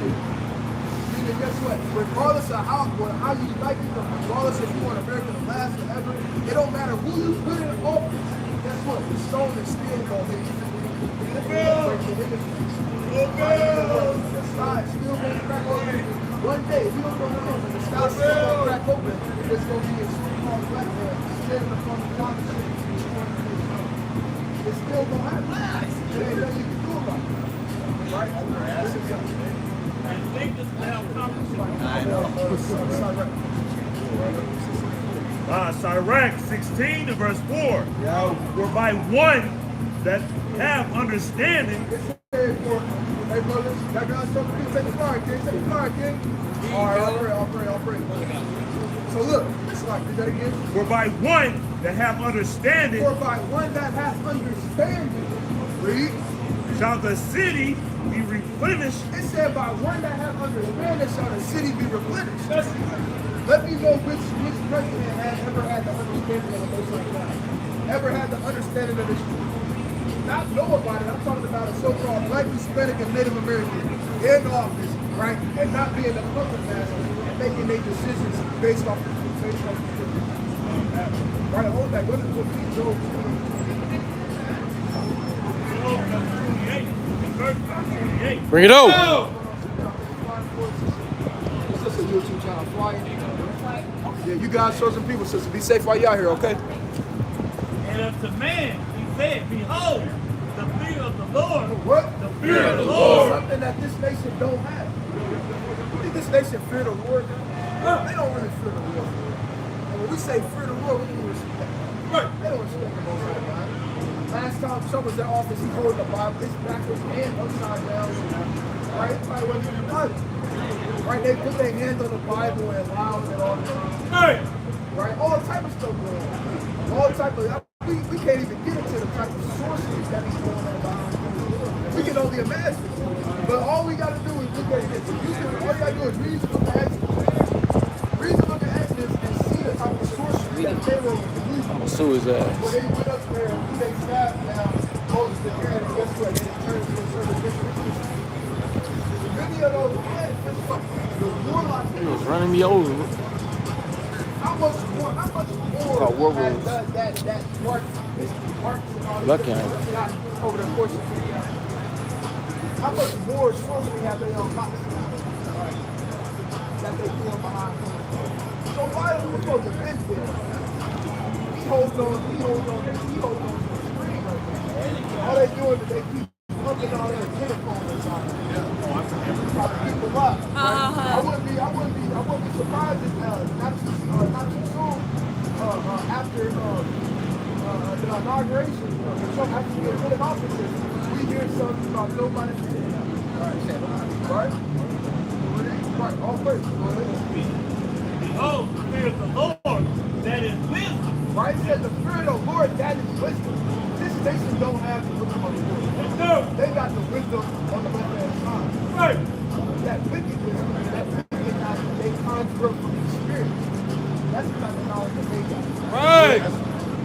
Meaning, guess what? Regardless of how you like it, regardless if you want America to last forever, it don't matter who you put in office. Guess what? The stone is still going to be. The sky is still going to crack open. One day, we don't know when, but the sky is still going to crack open. It's going to be a so-called black man standing upon the climate change. It's still going to happen. There ain't nothing you can do about it. Right? I think this now comes Sirach 16 and verse 4. Whereby one that have understanding. Hey brothers, that guy's supposed to take the fire, kid. Take the fire, kid. All right, I'll pray. So look, it's like, do that again. Whereby one that have understanding. Whereby one that has understanding. Read. Shall the city be replenished? It said by one that have understanding shall the city be replenished. Let me know which president has ever had the understanding of the Most High God. Ever had the understanding of this truth. Not know about it. I'm talking about a so-called black, Hispanic, and Native American in office, right? And not being the puppet master and making their decisions based off the truth. Right, hold that. Go to the Job. Bring it out. Sister, YouTube channel flying. Yeah, you guys show some people, sister. Be safe while you out here, okay? And unto man, he said, behold, the fear of the Lord. What? The fear of the Lord. Something that this nation don't have. You think this nation fear the Lord? They don't really fear the Lord. And when we say fear the Lord, we don't respect. Right. They don't respect the Most High God. Last time Trump was in office, he holding the Bible, his backwards and upside down. Right? Everybody wasn't even honest. Right? They put their hands on the Bible and loud and all the time. Right. Right? All type of stuff going on. All type of, we can't even get into the type of sorceries that is going on behind us. We can only imagine. But all we got to do is look at this. All you got to do is read the book of Exodus. Read the book of Exodus and see the type of sorcery that Pharaoh was using. I'm gonna sue his ass. When they went up there, they stabbed down Moses the Aaron, and guess what? They turned to a certain different. Many of those men, the warlock. He was running me over. How much more Called has werewolves. that mark and all this Lucky stuff got over the course of 3 years? How much more sorcery have they unlocked that they doing behind them? So why are we supposed to bend there? He holds on to the screen right now. All they doing is they keep looking on their telephone or something. Trying to keep them up. Right? I wouldn't be surprised if not too soon after the inauguration, Trump actually gets put in office. We hear something about nobody. Right? All praise. Behold, the fear of the Lord, that is wisdom. Right? It said the fear of the Lord, that is wisdom. This nation don't have the wisdom of the Lord. No. They got the wisdom on the left-hand side. Right. That wickedness, they conjure from the spirit. That's the type of knowledge that they got. Right.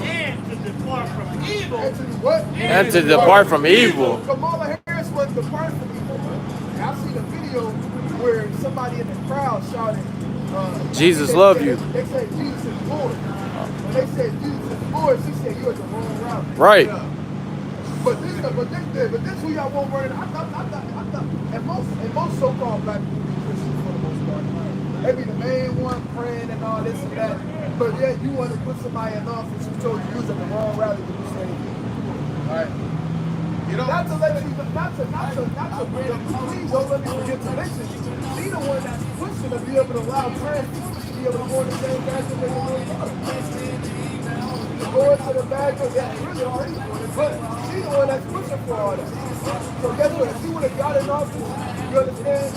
And to depart from evil. And to what? And to depart from evil. Kamala Harris was depart from evil. And I've seen a video where somebody in the crowd shouted, Jesus love you. They said Jesus is Lord. When they said Jesus is Lord, she said you're at the wrong route. Right. But this who y'all won't run it. And most so-called black people be Christians for the most part. They be the main one praying and all this and that. But yet you want to put somebody in office who told you was at the wrong route to do the same thing. All right. You know, not to please don't let me forget to mention, she the one that's pushing to be able to allow trans people to be able to go in the same bathroom they can really go into the bathroom, yeah, they really already doing it, but she's the one that's pushing for all that. So guess what? If she would have gotten off, you understand?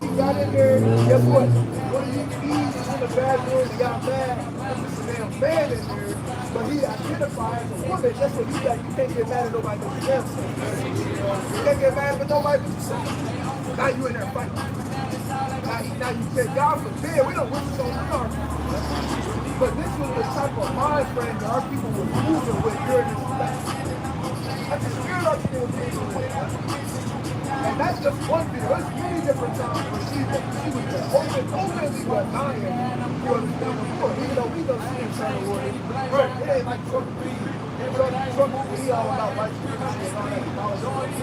He got in there, guess what? One of these keys in the bathroom, he got mad. There's a damn man in there, but he identified as a woman. That's what he's like. You can't get mad at nobody but yourself. You can't get mad at nobody but yourself. Now you in there fighting. Now you say, God forbid, we don't wish this on our people. But this was the type of mind frame that our people were moving with during this time. That's the spirit our people were moving with. And that's just one video. There's many different times where she was openly lying. You understand before, even though we don't see him saying the word. Right. It ain't like Trump. Trump, he all about white supremacy and all that knowledge.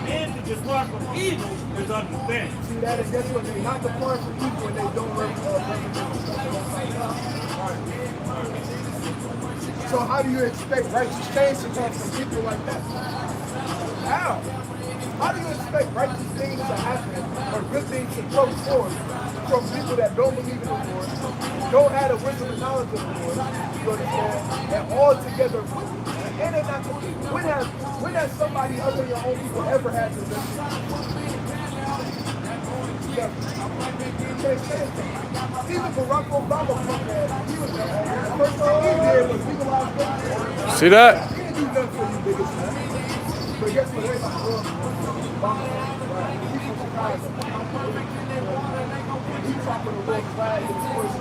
And to depart from evil is understanding. See that, and guess what? They not depart from evil when they don't represent the right. So how do you expect righteous change to come from people like that? How? How do you expect righteous things to happen or good things to come forth from people that don't believe in the Lord, don't have the wisdom and knowledge of the Lord, you understand, and all together with you? And they're not people. When has somebody other than your own people ever had to listen? Even Barack Obama, he was the first thing he did was legalize gun. See that? He didn't do nothing for you biggest man. But guess what? They like Obama, right? He's from Chicago. He's talking to Will Flag in his voice.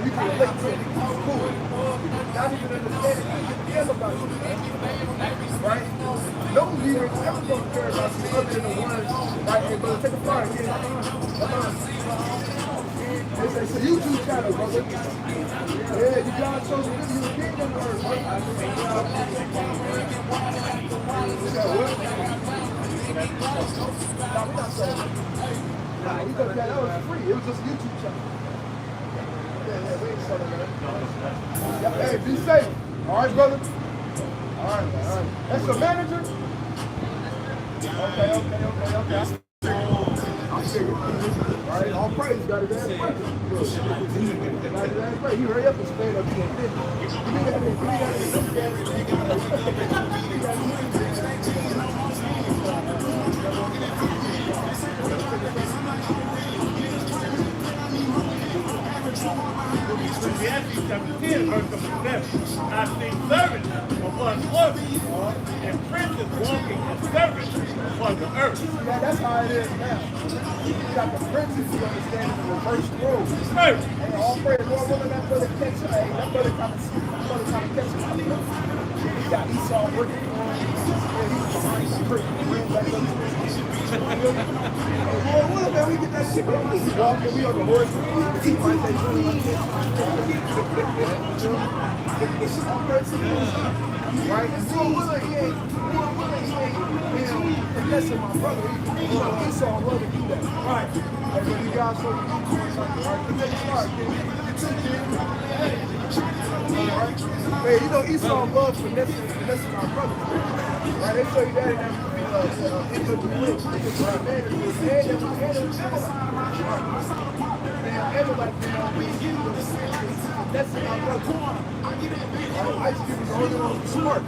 You can relate to it. Cool. Not even understanding. You care about you. Right? No leader is ever going to care about you other than the ones, right? Hey, brother, take a fire. They say, so you two channel, brother. Yeah, you guys chose to live in the kingdom of earth. No, we're not selling it. Nah, we took that was free. It was just a YouTube channel. Yeah, we ain't selling that. Yeah, hey, be safe. All right, brother? All right. That's the manager? Okay. I'm figuring. All right, all praise. Got his ass praise. You hurry up and spade up here. Ecclesiastes chapter 10, verse number 7. I've seen servants upon horses and princes walking as servants upon the earth. Yeah, that's how it is now. You got the princes, you understand, in the reverse role. First, And all praise, Lord, whether that brother catch him, hey, that brother kind of catch him. He got Esau working for him. Yeah, he's behind the brick. Lord, what man, we get that shit going. We walking, we on the horse. He might say, right? And so he ain't messing my brother. Esau love to do that. Right. Like when you guys so you do something, right? You take a start, right? Hey, you know Esau loves finessing our brothers. Right? They show you that in that that's my brother. I used to give you the only one smart.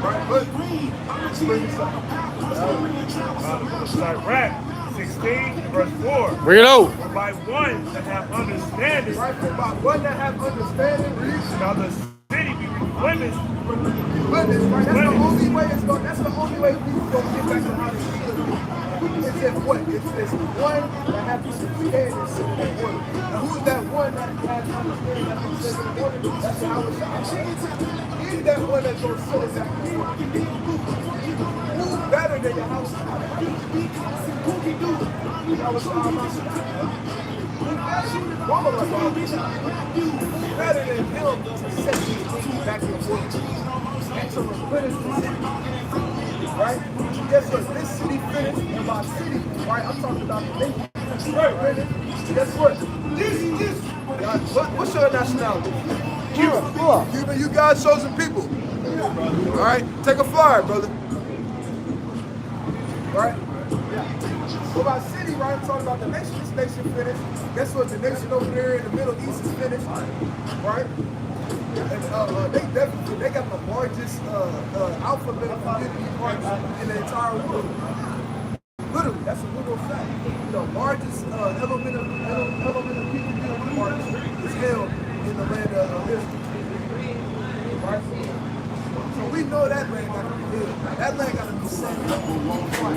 Right? But Sirach 16, verse 4. Bring it out. By one that have understanding, right, for by one that have understanding, shall the city be replenished. Goodness, right? That's the only way it's going. That's the only way people gonna get back to how they feel. It's if what? It's one that has understanding sitting in order. Now who's that one that has understanding that sits in order? That's the Howard Shah. He's that one that's gonna sit in that order. Who's better than the Howard Shah? Who can do it? The Howard Shah. Who's better than him to set these things back in order? And to replenish the city. Right? Guess what? This city finished, and by city, right? I'm talking about the nation. Right? Guess what? What's your nationality? Cuban, you guys chosen people. All right, take a flyer, brother. Right? Yeah. So about city, right? I'm talking about the nation. This nation finished. Guess what? The nation over there in the Middle East is finished, right? And they got the largest alphabet community parts in the entire world. Literally, that's a literal fact. The largest element of people parts is held in the land of Israel. Right? So we know that land got to be built. That land got to be set up before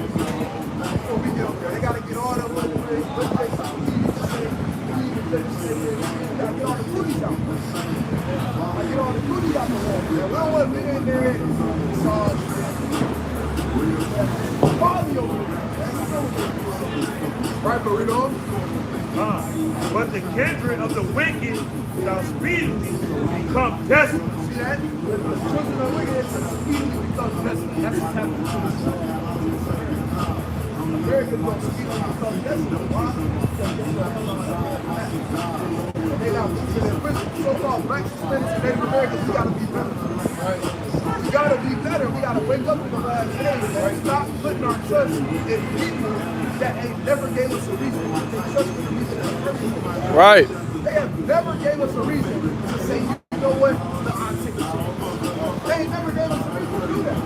we get up there. They got to get all the way to the cooties out. I get all the cooties out the way. We don't want to be in there and saw quality over there. Right, Burrito? But the kindred of the wicked shall speedily become desolate. See that? The children of wicked shall speedily become desolate. That's what's happening. Americans don't speedily become desolate. Why? And they got so-called black Hispanics and Native Americans, we gotta be better. Right? We gotta be better. We gotta wake up in the last days. Right? Stop putting our trust in people that ain't never gave us a reason to trust in people that are Right. They have never gave us a reason to say, you know what, I'll take it. They ain't never gave us a reason to do that.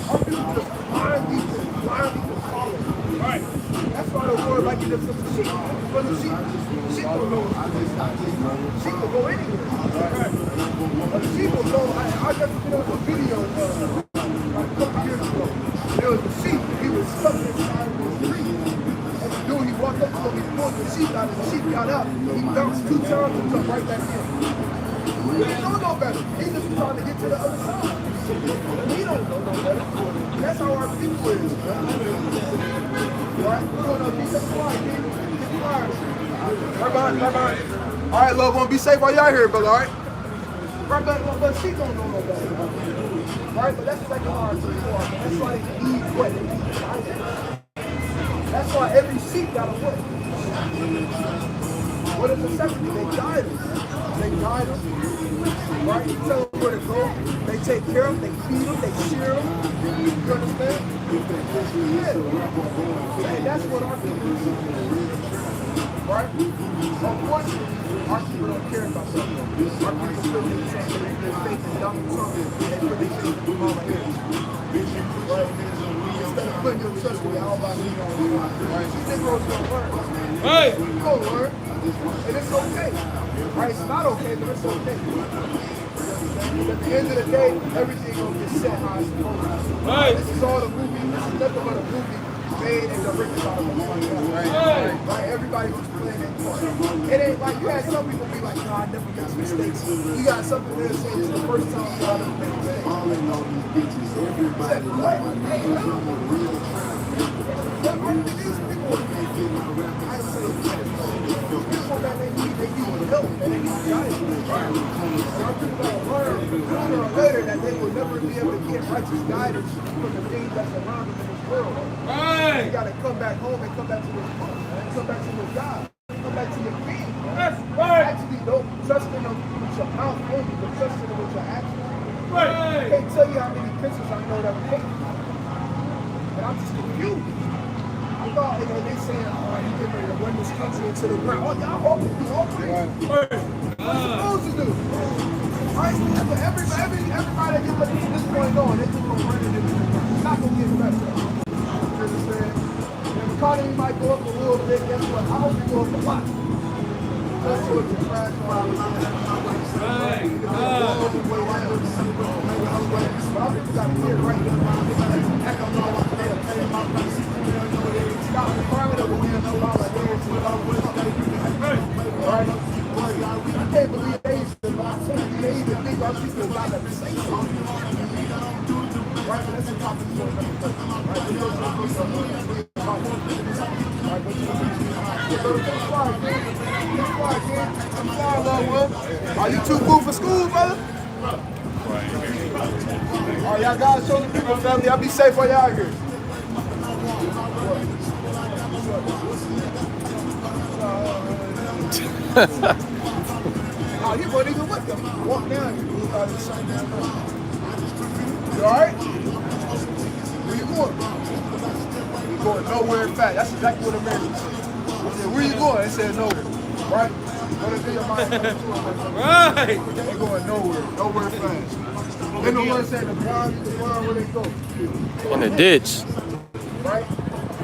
Our people just blindly follow. Right. That's why the word like it is such a sheep. Because the sheep will go. Sheep will go anywhere. Right. But the sheep will go. I just did a video a couple years ago. There was a sheep. He was stuck inside of a tree. Dude, he walked up to him, he pulled the sheep out, and the sheep got up. He bounced 2 times and jumped right back in. He didn't know no better. He just was trying to get to the other side. He don't know no better. That's how our people is. Right? We're going to be the fly, dude. Get flyers. Right. All right, loved one, be safe while y'all here, brother, all right? Right, but she don't know no better. Right? But that's like our people are. That's why they need what? They need guidance. That's why every sheep got a what? What is the second? They guide them. They guide them. Right? You tell them where to go. They take care of them. They feed them. They shear them. You understand? Yeah. Hey, that's what our people do. Right? Unfortunately, our people don't care about that. Our people still need something. They faith in Donald Trump. They put their faith in Kamala Harris. Right? Instead of putting your trust in all about you on right? These Negroes don't learn. Right. You don't learn. And it's okay. Right? It's not okay, but it's okay. But at the end of the day, everything will get set how it's supposed to. Right. This is all a movie. This is nothing but a movie made and directed by the movie. Right? Everybody was playing that part. It ain't like you had some people be like, no, I never make mistakes. You got something there saying it's the first time you ever make mistakes. Later that they will never be able to get righteous guidance from the things that's around them in this world. Right. You got to come back home and come back to this book. Come back to your God. Come back to your king. That's right. Actually, don't trust in them with your mouth only, but trust in them with your actions. Right. I can't tell you how many pictures I know that were taken. And I'm just confused. I thought they saying, oh, you get ready to run this country into the ground. Oh, y'all hope you do all right. What you supposed to do? Right? But everybody that gets up to this point on, they just gonna run it into the ground. It's not gonna get better. You understand? The economy might go up a little bit. Guess what? I hope it go up a lot. That's what the crash on. Right. But our people got to hear right stop crying over here and allow the hands to right? I can't believe they even think our people got to say something. Right? That's the topic for Are you too cool for school, brother? All right, y'all guys show the people, family. Y'all be safe while y'all here. Nah, he wasn't even with them. He walked down here. He started shutting down. You alright? Where you going? You going nowhere fast. That's exactly what Americans say. I said, where you going? They said nowhere. Right? What if your mind comes to them? Right. They going nowhere. Nowhere fast. They the ones saying the blind, where they go. In the ditch. Right?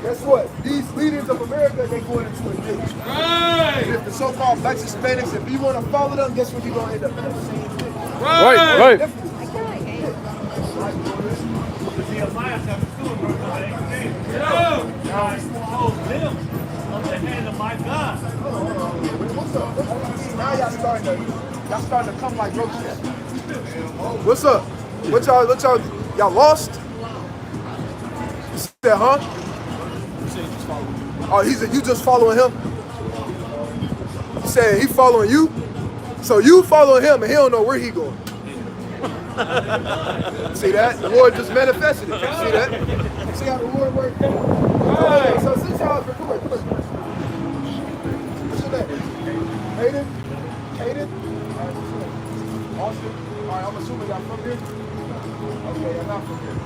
Guess what? These leaders of America, they going into a ditch. Right. And if the so-called blacks, Hispanics, if you want to follow them, guess what you're going to end up in? The same ditch. Right. Nehemiah chapter 2 and verse 18. Now hold them of the hand of my God. What's up? Now y'all starting to come like roaches. What's up? What y'all lost? You said, huh? Oh, he said you just following him? You said he following you? So you following him and he don't know where he going. See that? The Lord just manifested it. See that? See how the Lord works? Okay, so since y'all, come here. What's your name? Hayden? Austin? All right, I'm assuming y'all from here? Okay, y'all not from here.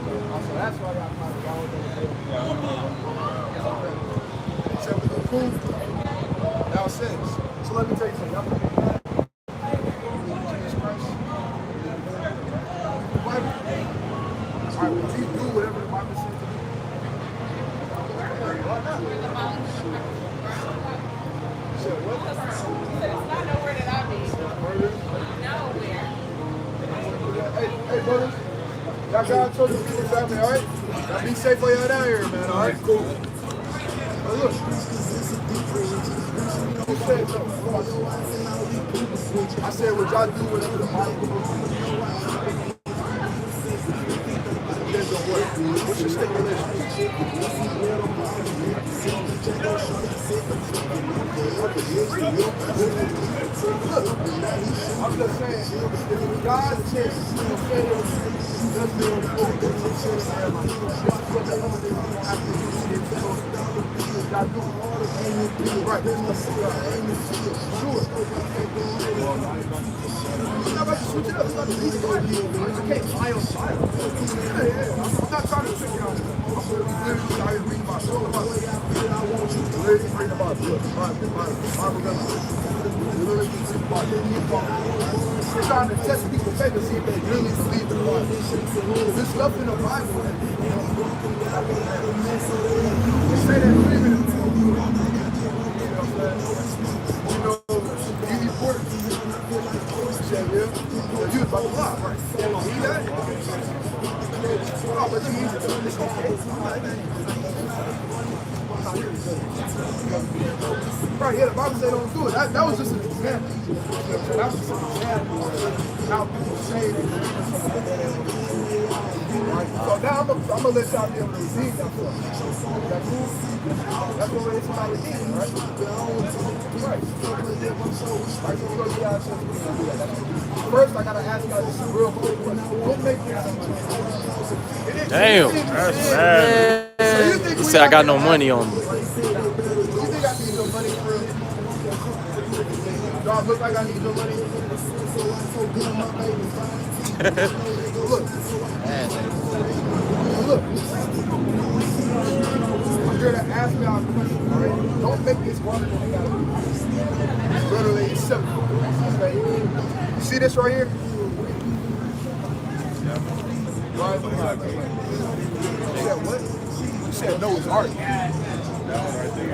So that's why y'all kind of so we go cool. Now it says. So let me tell you something. Y'all from here? Jesus Christ. Bible. All right, well, he do whatever the Bible says to do. Why not? Said what? It's not nowhere that I've been. Nowhere. Hey, brothers. Y'all got children, people, family, all right? Y'all be safe while y'all down here, man, all right? Cool. But look. Who said something? I said, would y'all do whatever the Bible depends on what? What's your stipulation? Look, I'm just saying, if God says, let's do it. Right. Sure. I'm not about to switch it up. It's not easy. You can't lie on fire. Yeah. I'm not trying to trick you out. I'm literally started reading my soul. Literally reading about the We're trying to test people's faith to see if they really believe in the Bible. There's stuff in the Bible that they say they believe in it. You know, you report. You said, yeah, you was about to lie, right? See that? Oh, but you need to do this, okay? Right, yeah, the Bible said don't do it. That was just an example. That was just an example of how people say they believe in something. Right? So now I'm gonna let y'all be able to redeem that for us. Is that cool? That's what it's about redeeming, right? Right. Right, so we're gonna see how it's supposed to do that. First, I gotta ask y'all just some real quick questions. What makes you Damn. That's bad. He said I got no money on me. You think I need your money for real? Do I look like I need your money? Look. I'm here to ask y'all a question, all right? Don't make this harder than it gotta be. It's literally simple. Okay? You see this right here? Right? You said what? You said no, it's art.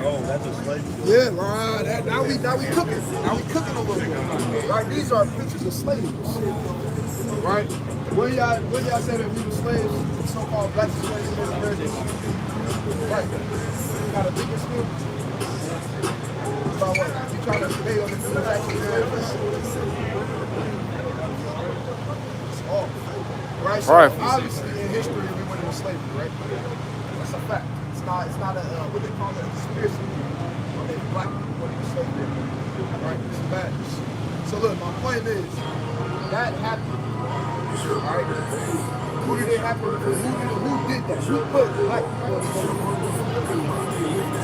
Oh, that's a slave. Yeah, right. Now we cooking. Now we cooking a little bit. Right? These are pictures of slaves. Right? When y'all say that we were slaves, so-called black slaves in America? Right. You got a bigger skill? About what? You trying to pay on the actually it's off. Right? So obviously in history we went into slavery, right? That's a fact. It's not a what they call it, a conspiracy. Okay, black people went into slavery. Right? It's bad. So look, my point is that happened. Alright? Who did it happen to? Who did that? Who put black people in slavery?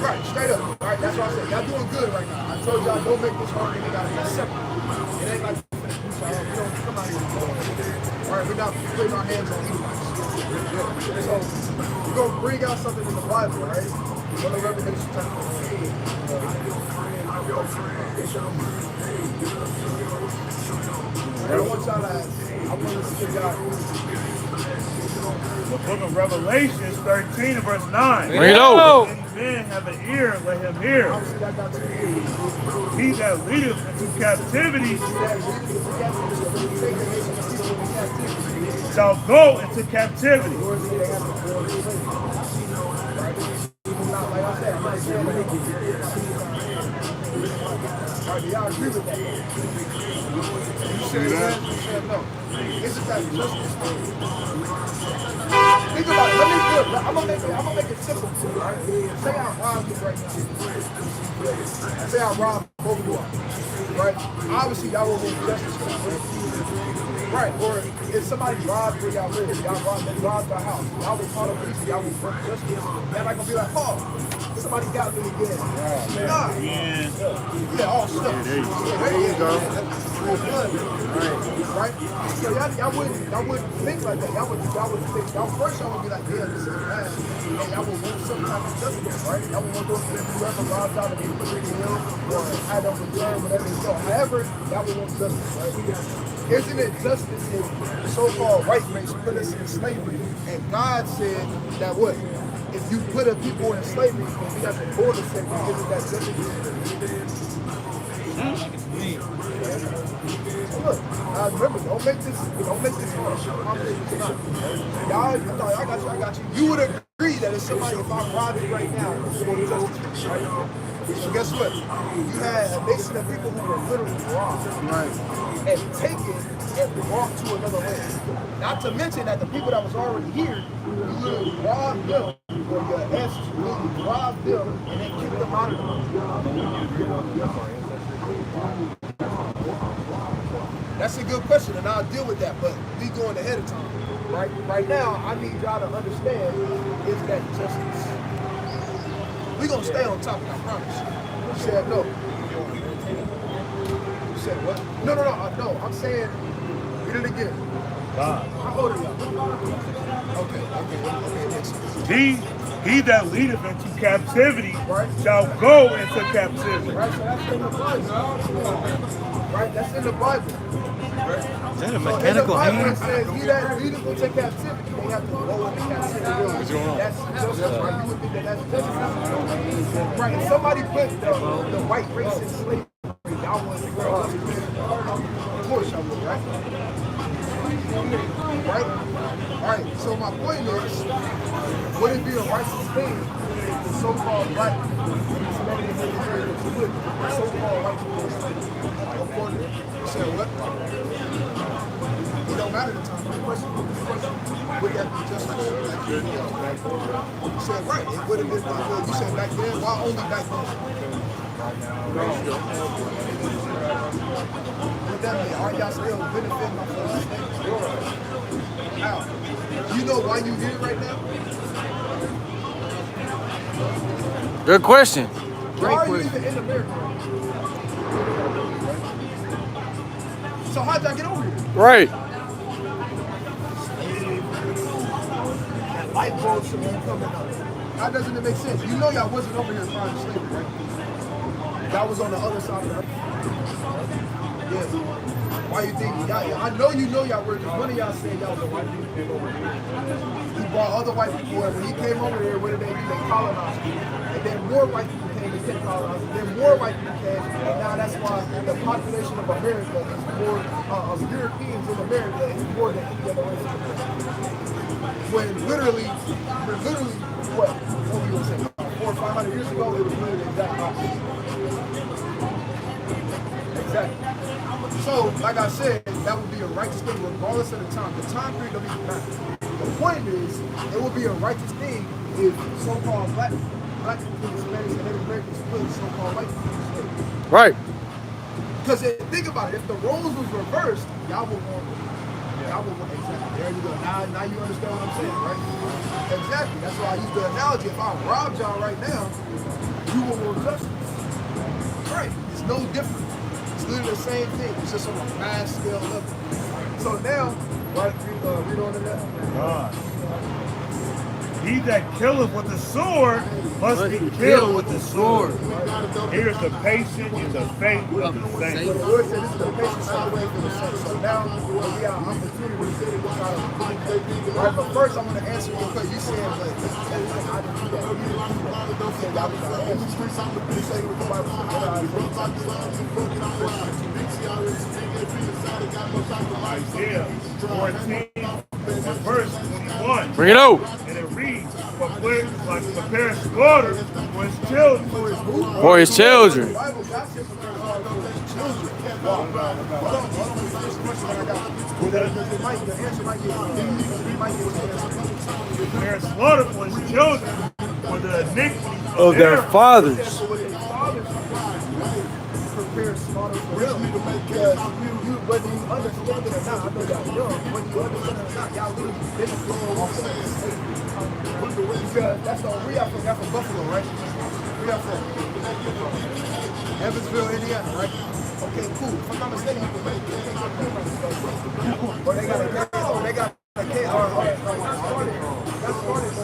Right, straight up. Alright, that's what I said. Y'all doing good right now. I told y'all don't make this hard, you gotta be separate. It ain't like not putting our hands on anybody. So we're gonna bring out something in the Bible, right? Go to Revelation chapter 1. I don't want y'all to ask. I want to see y'all. The book of Revelations 13 and verse 9. Bring it over. If any man have an ear, let him hear. Obviously, that got 2 ears. He that leadeth into captivity shall go into captivity. Like I said, I'm not saying that. Right, do y'all agree with that? You said yes, you said no. It's just that justice thing. Think about it. Let me do it. I'm gonna make it simple for you, right? Say I robbed you right now. Say I robbed both of you, right? Obviously, y'all will want justice for that, right? Or if somebody robbed where y'all live, y'all robbed your house, y'all will call the police, y'all will bring justice. Y'all not gonna be like, oh, somebody got me again. Nah. Yeah, all stuff. There you go. Right? So y'all wouldn't think like that. Y'all would think, first y'all would be like, yeah, this is bad. And y'all would want some type of justice, right? Y'all would want those people whoever robbed out of the jail or had them return, whatever it's called. However, y'all would want justice, right? Isn't it justice if so-called white race put us in slavery? And God said that what? If you put a people in slavery and we have to border slavery, isn't that justice? Look, remember, don't make this y'all, I got you. You would agree that if somebody, if I robbed you right now, it's going to justice, right? So guess what? You had a nation of people who were literally robbed, right, and taken and brought to another land. Not to mention that the people that was already here, you literally robbed them, or your ancestors literally robbed them, and then kicked them out of them. That's a good question, and I'll deal with that, but we going ahead of time. Right now, I need y'all to understand, is that justice? We're going to stay on topic, I promise you. You said no. You said what? No, I'm saying, read it again. How old are y'all? Okay, next one. He that leadeth into captivity shall go into captivity. Right, so that's in the Bible. Right, that's in the Bible. Is that a So mechanical in the Bible, hand? it says, he that leadeth into captivity, they have to go into captivity. What's going on? That's justice, right? You would think that that's justice. Right, if somebody put the white race in slavery, y'all want to grow up. Of course y'all would, right? Right? Alright, so my point is, would it be a righteous thing if the so-called black so-called white people? You said what? It don't matter the time. The question would that be just like you said right. It would have been you said back then, why only back then? What that mean? Are y'all still benefiting off of us? How? You know why you here right now? Good question. Why are you even in America? So how'd y'all get over here? Right. That light bulb should be coming up. How doesn't it make sense? You know y'all wasn't over here trying to slavery, right? Y'all was on the other side of the earth. Yes. Why you think? I know you know y'all were, because one of y'all said y'all was a white people came over here. He brought other white people, and when he came over here, what did they do? They colonized people. And then more white people came, they kept colonizing. Then more white people came, and now that's why the population of America is more, of Europeans in America is more than any other race. When literally, what we were saying, 400 or 500 years ago, it was literally the exact opposite. Exactly. So, like I said, that would be a righteous thing regardless of the time. The time period don't even matter. The point is, it would be a righteous thing if so-called black people, Hispanics, and Native Americans put so-called white people. Right. Because think about it, if the roles was reversed, y'all would want exactly. There you go. Now you understand what I'm saying, right? Exactly. That's why I use the analogy. If I robbed y'all right now, you will want justice. Right. It's no different. It's literally the same thing. It's just on a mass scale level. So now, Right? Read on to that. God. He that killeth with the sword must be killed with the sword. Here's the patience and the faith of the saints. So the Lord said this is the patience of the faith of the saints. So now we got an opportunity to try to right, but first I'm going to answer you because you said, but I didn't do that. You said y'all was going to answer. You say what the Bible Isaiah 14, verse 21. Bring it out. And it reads, prepare slaughter for his children. For his children. The Bible got to prepare slaughter for his children. Hold on. This question that I got. The answer might get Prepare slaughter for his children for the iniquity Of their fathers. Prepare slaughter for them because whether you understand it or not, I know y'all young, whether you understand it or not, y'all literally been flowing off of it. Because that's all we are from Buffalo, right? We are from Evansville, Indiana, right? Okay, cool. If I'm not mistaken, you can make it. Or they got a K, or they got a K, or that's started.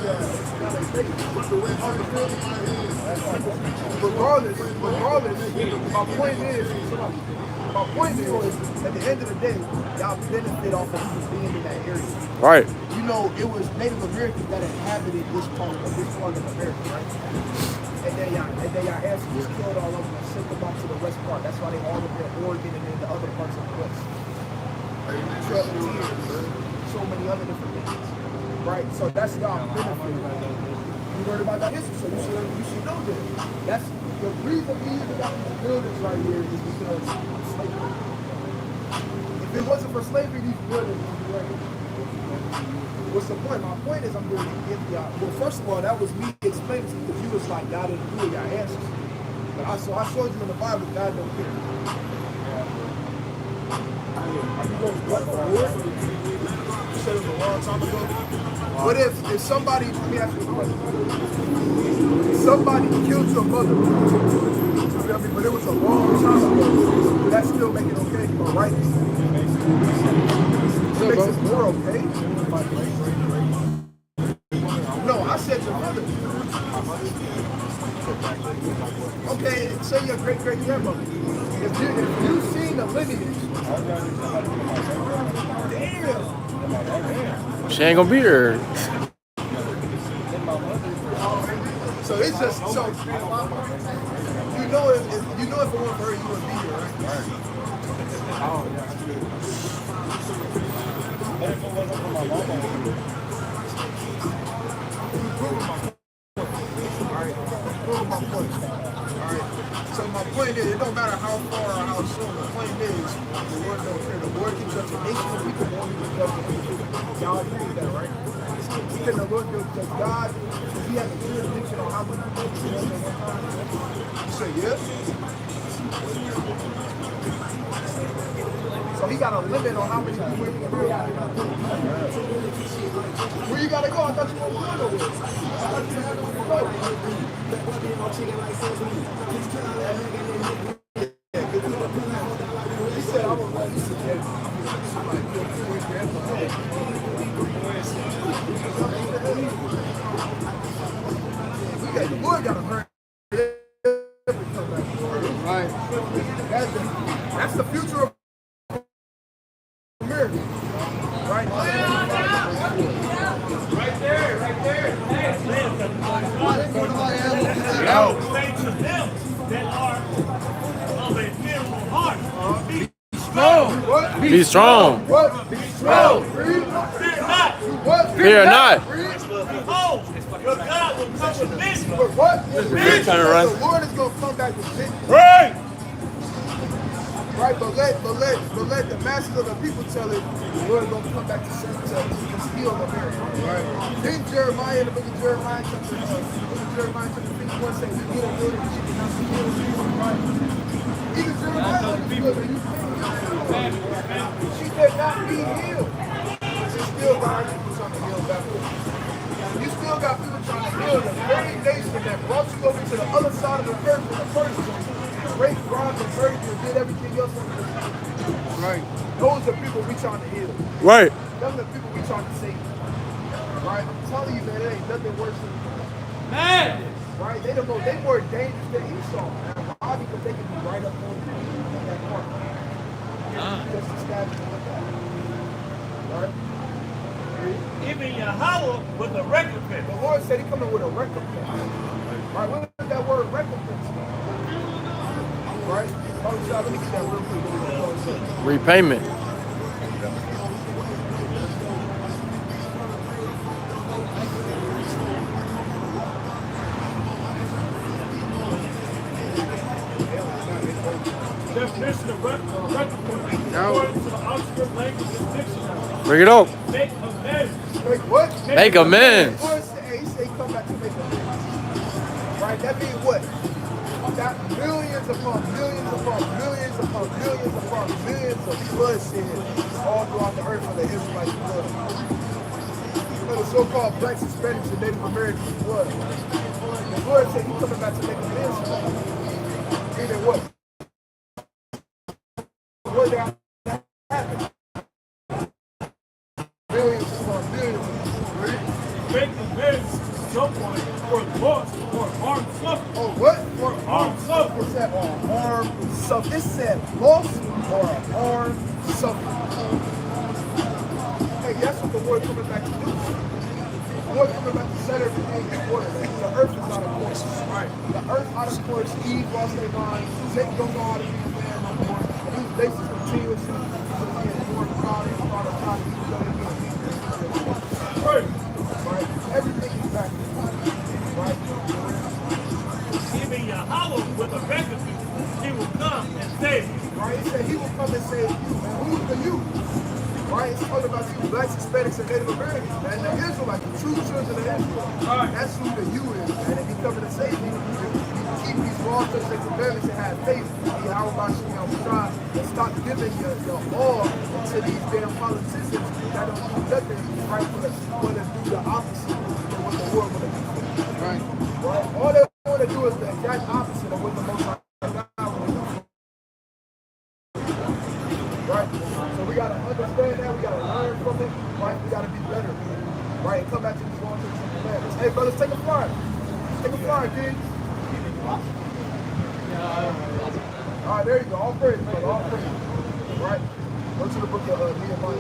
Regardless, my point is, at the end of the day, y'all benefit off of people being in that area. Right. You know, it was Native Americans that inhabited this part of America, right? And then y'all ancestors killed all of them and sent them off to the west part. That's why they all live in Oregon and in the other parts of the west. Trail of Tears, so many other different things, right? So that's y'all benefit. You heard about that history, so you should know that. That's the reason we even got these buildings right here is because of slavery. If it wasn't for slavery, these buildings would be right here. What's the point? My point is I'm going to give y'all. Well, first of all, that was me explaining to you because you was like, God didn't do it, y'all answers. But I showed you in the Bible, God don't care. Are you going to what? You said it a long time ago. What if somebody, let me ask you a question. Somebody killed your mother, but it was a long time ago. Would that still make it okay or right? It makes it more okay. No, I said your mother. Okay, say your great-great-grandmother. If you've seen the lineage, damn. She ain't gonna be here. So it's just so you know if it weren't for her, you would be here, right? Oh yeah. So my point is, it don't matter how far or how soon. The point is, the Lord don't care. The Lord can judge a nation of people more than he can judge a people. Y'all agree with that, right? Can the Lord judge God? He has a jurisdiction on how many people he has at one time. You say yes? So he got a limit on how many people he can do. Where you gotta go? I thought you were going nowhere. I thought you had to go. He said, I'm gonna let you suggest. The Lord got a very right. That's the future of America. Right? Right there. Say to them that are of a fearful heart, be strong. Be strong. What? Be strong. Fear not. What? Fear not. Behold, your God will come with victory. What? Turn around. The Lord is going to come back with victory. Right. Right, but let the masses of the people tell it, the Lord is going to come back to heal America. Right. Then Jeremiah, in the book of Jeremiah, chapter 51 says, we get a building and she cannot be healed. Right? Even Jeremiah understood that you can't heal. She did not be healed. She still got people trying to heal back. You still got people trying to heal the very nation that brought you over to the other side of the earth in the first place. Raped, robbed, and murdered, and did everything else on the earth. Right. Those are the people we trying to heal. Right. Them the people we trying to save. Right? I'm telling you, man, it ain't nothing worse than Madness. right? They more dangerous than Esau. Man. Why? Because they can be right up on you in that part. Just to stab you like that. Right? Even Yahweh was a recompense. The Lord said he coming with a recompense. Right? What is that word recompense? Right? Oh, so let me get that real quick. Repayment. Definition of recompense. According to the Oxford Language Dictionary. Bring it up. Make amends. Make what? Make amends. The Lord said, he said he come back to make amends. Right? That means what? That millions upon millions upon millions upon millions upon millions of bloodshed all throughout the earth for the Israelites' blood. For the so-called blacks, Hispanics, and Native Americans' blood. The Lord said he's coming back to make amends for that. Meaning what? What that happened? Millions upon millions. Make amends to someone for loss or harm suffered. Oh, what? Or harm suffered. It said harm suffered. It said loss or harm suffered. Hey, that's what the Lord coming back to do. The Lord coming back to set everything in order. The earth is out of course. Right. The earth out of course. Eve lost their mind. Satan don't know how to use man no more. These bases continuously more proud and proud of God. Right. Right. Everything is back. Right. Even Yahweh with a recompense, he will come and save you. Right? He said he will come and save you. And who's the you? Right? It's talking about you, blacks, Hispanics, and Native Americans. Man, the Israelites, the true children of Israel. Right. That's who the you is. And if he coming to save you, keep these laws, statutes, and commandments, and have faith in Yahweh Shai and stop giving your all to these damn politicians that don't do nothing right for us, but to do the opposite of what the world want to do. Right. Right? All they want to do is the exact opposite of what the Most High God wants to do. Right? So we got to understand that. We got to learn from it. Right? We got to be better. Right? And come back to these laws, statutes, and commandments. Hey, brothers, take a flight. Take a flight, kids. All right, there you go. All praise, brother. All praise. Right? Go to the book of Nehemiah.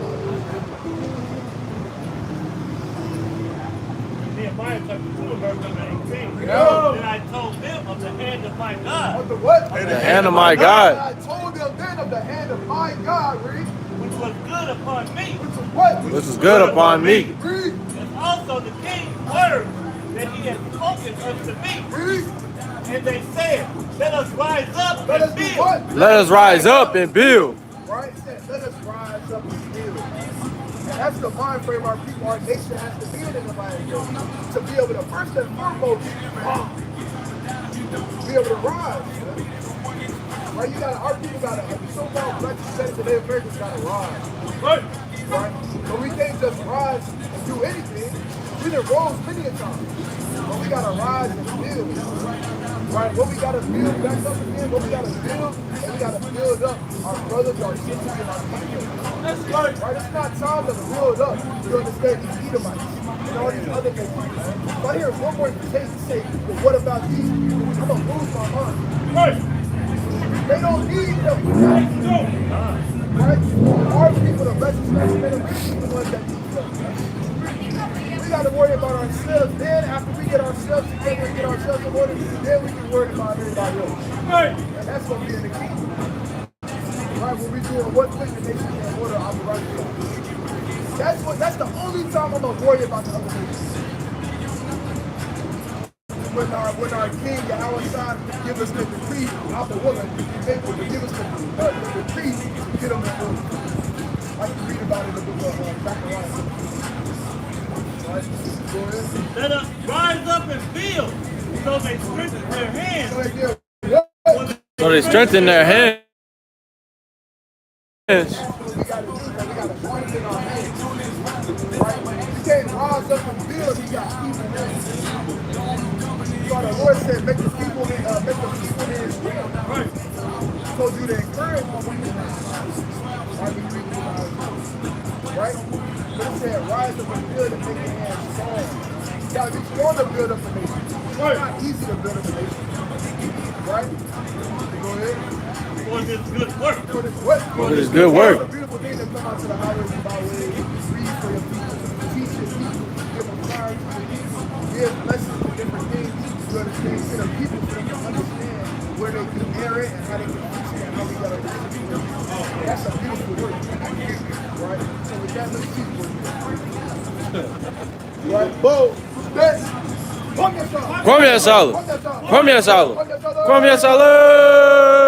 Nehemiah chapter 2, verse number 18. Yeah. Then I told them of the hand of my God. Of the what? The hand of my God. I told them then of the hand of my God, read. Which was good upon me. Which was what? This is good upon me. Read. And also the king's word that he had spoken unto me. Read. And they said, let us rise up Let us and do build. what? Let us rise up and build. Right? It said, let us rise up and build. And that's the mind frame our people, our nation has to be in the mind frame. To be able to, first and foremost, be able to rise. Right? You gotta, our people gotta, so-called black Hispanics and Native Americans gotta rise. Right. Right? So we can't just rise and do anything. We done rose many a time. But we gotta rise and build. Right? What we gotta build back up again, what we gotta build, and we gotta build up our brothers, our sisters, and our people. That's right. Right? It's not time to build up. You understand these Edomites and all these other things. If I hear one more case say, well, what about these people? I'm gonna lose my mind. Right. They don't need them. Let's go. Right? Our people, the legislators, are the ones that need them. We got to worry about ourselves. Then, after we get ourselves together and get ourselves in order, then we can worry about everybody else. Right. And that's going to be in the kingdom. Right? When we're doing what thing the nation can order our right to. That's the only time I'm going to worry about the other nations. When our king, Yahweh Shai, give us the decree, I'm the woman, he's able to give us the decree to get them in order. Like you read about it in the book of Zechariah. Right? Let us rise up and build. So they strengthen their hands. So they strengthen their hands. We got to do that. We got to strengthen our hands. Right? You can't rise up and build. You got people hands. So the Lord said, make the people in Israel. Right. He told you to encourage them. Right? hands of a good and make your hands strong. You gotta be strong to build up a nation. It's not easy to build up a nation. Right? Go ahead. For this good work. For this work. For this good work. It's a beautiful thing to come out to the highways and byways, read for your people, teach your people, give them fire to your people, give lessons to different things to understand to the people so they can understand where they can air it and how they can fix it and how we gotta do it. That's a beautiful work. Right? So with that, let's keep working. Right? Boom. This. Come here, Salo. Come here, Salo. Come here, Salo.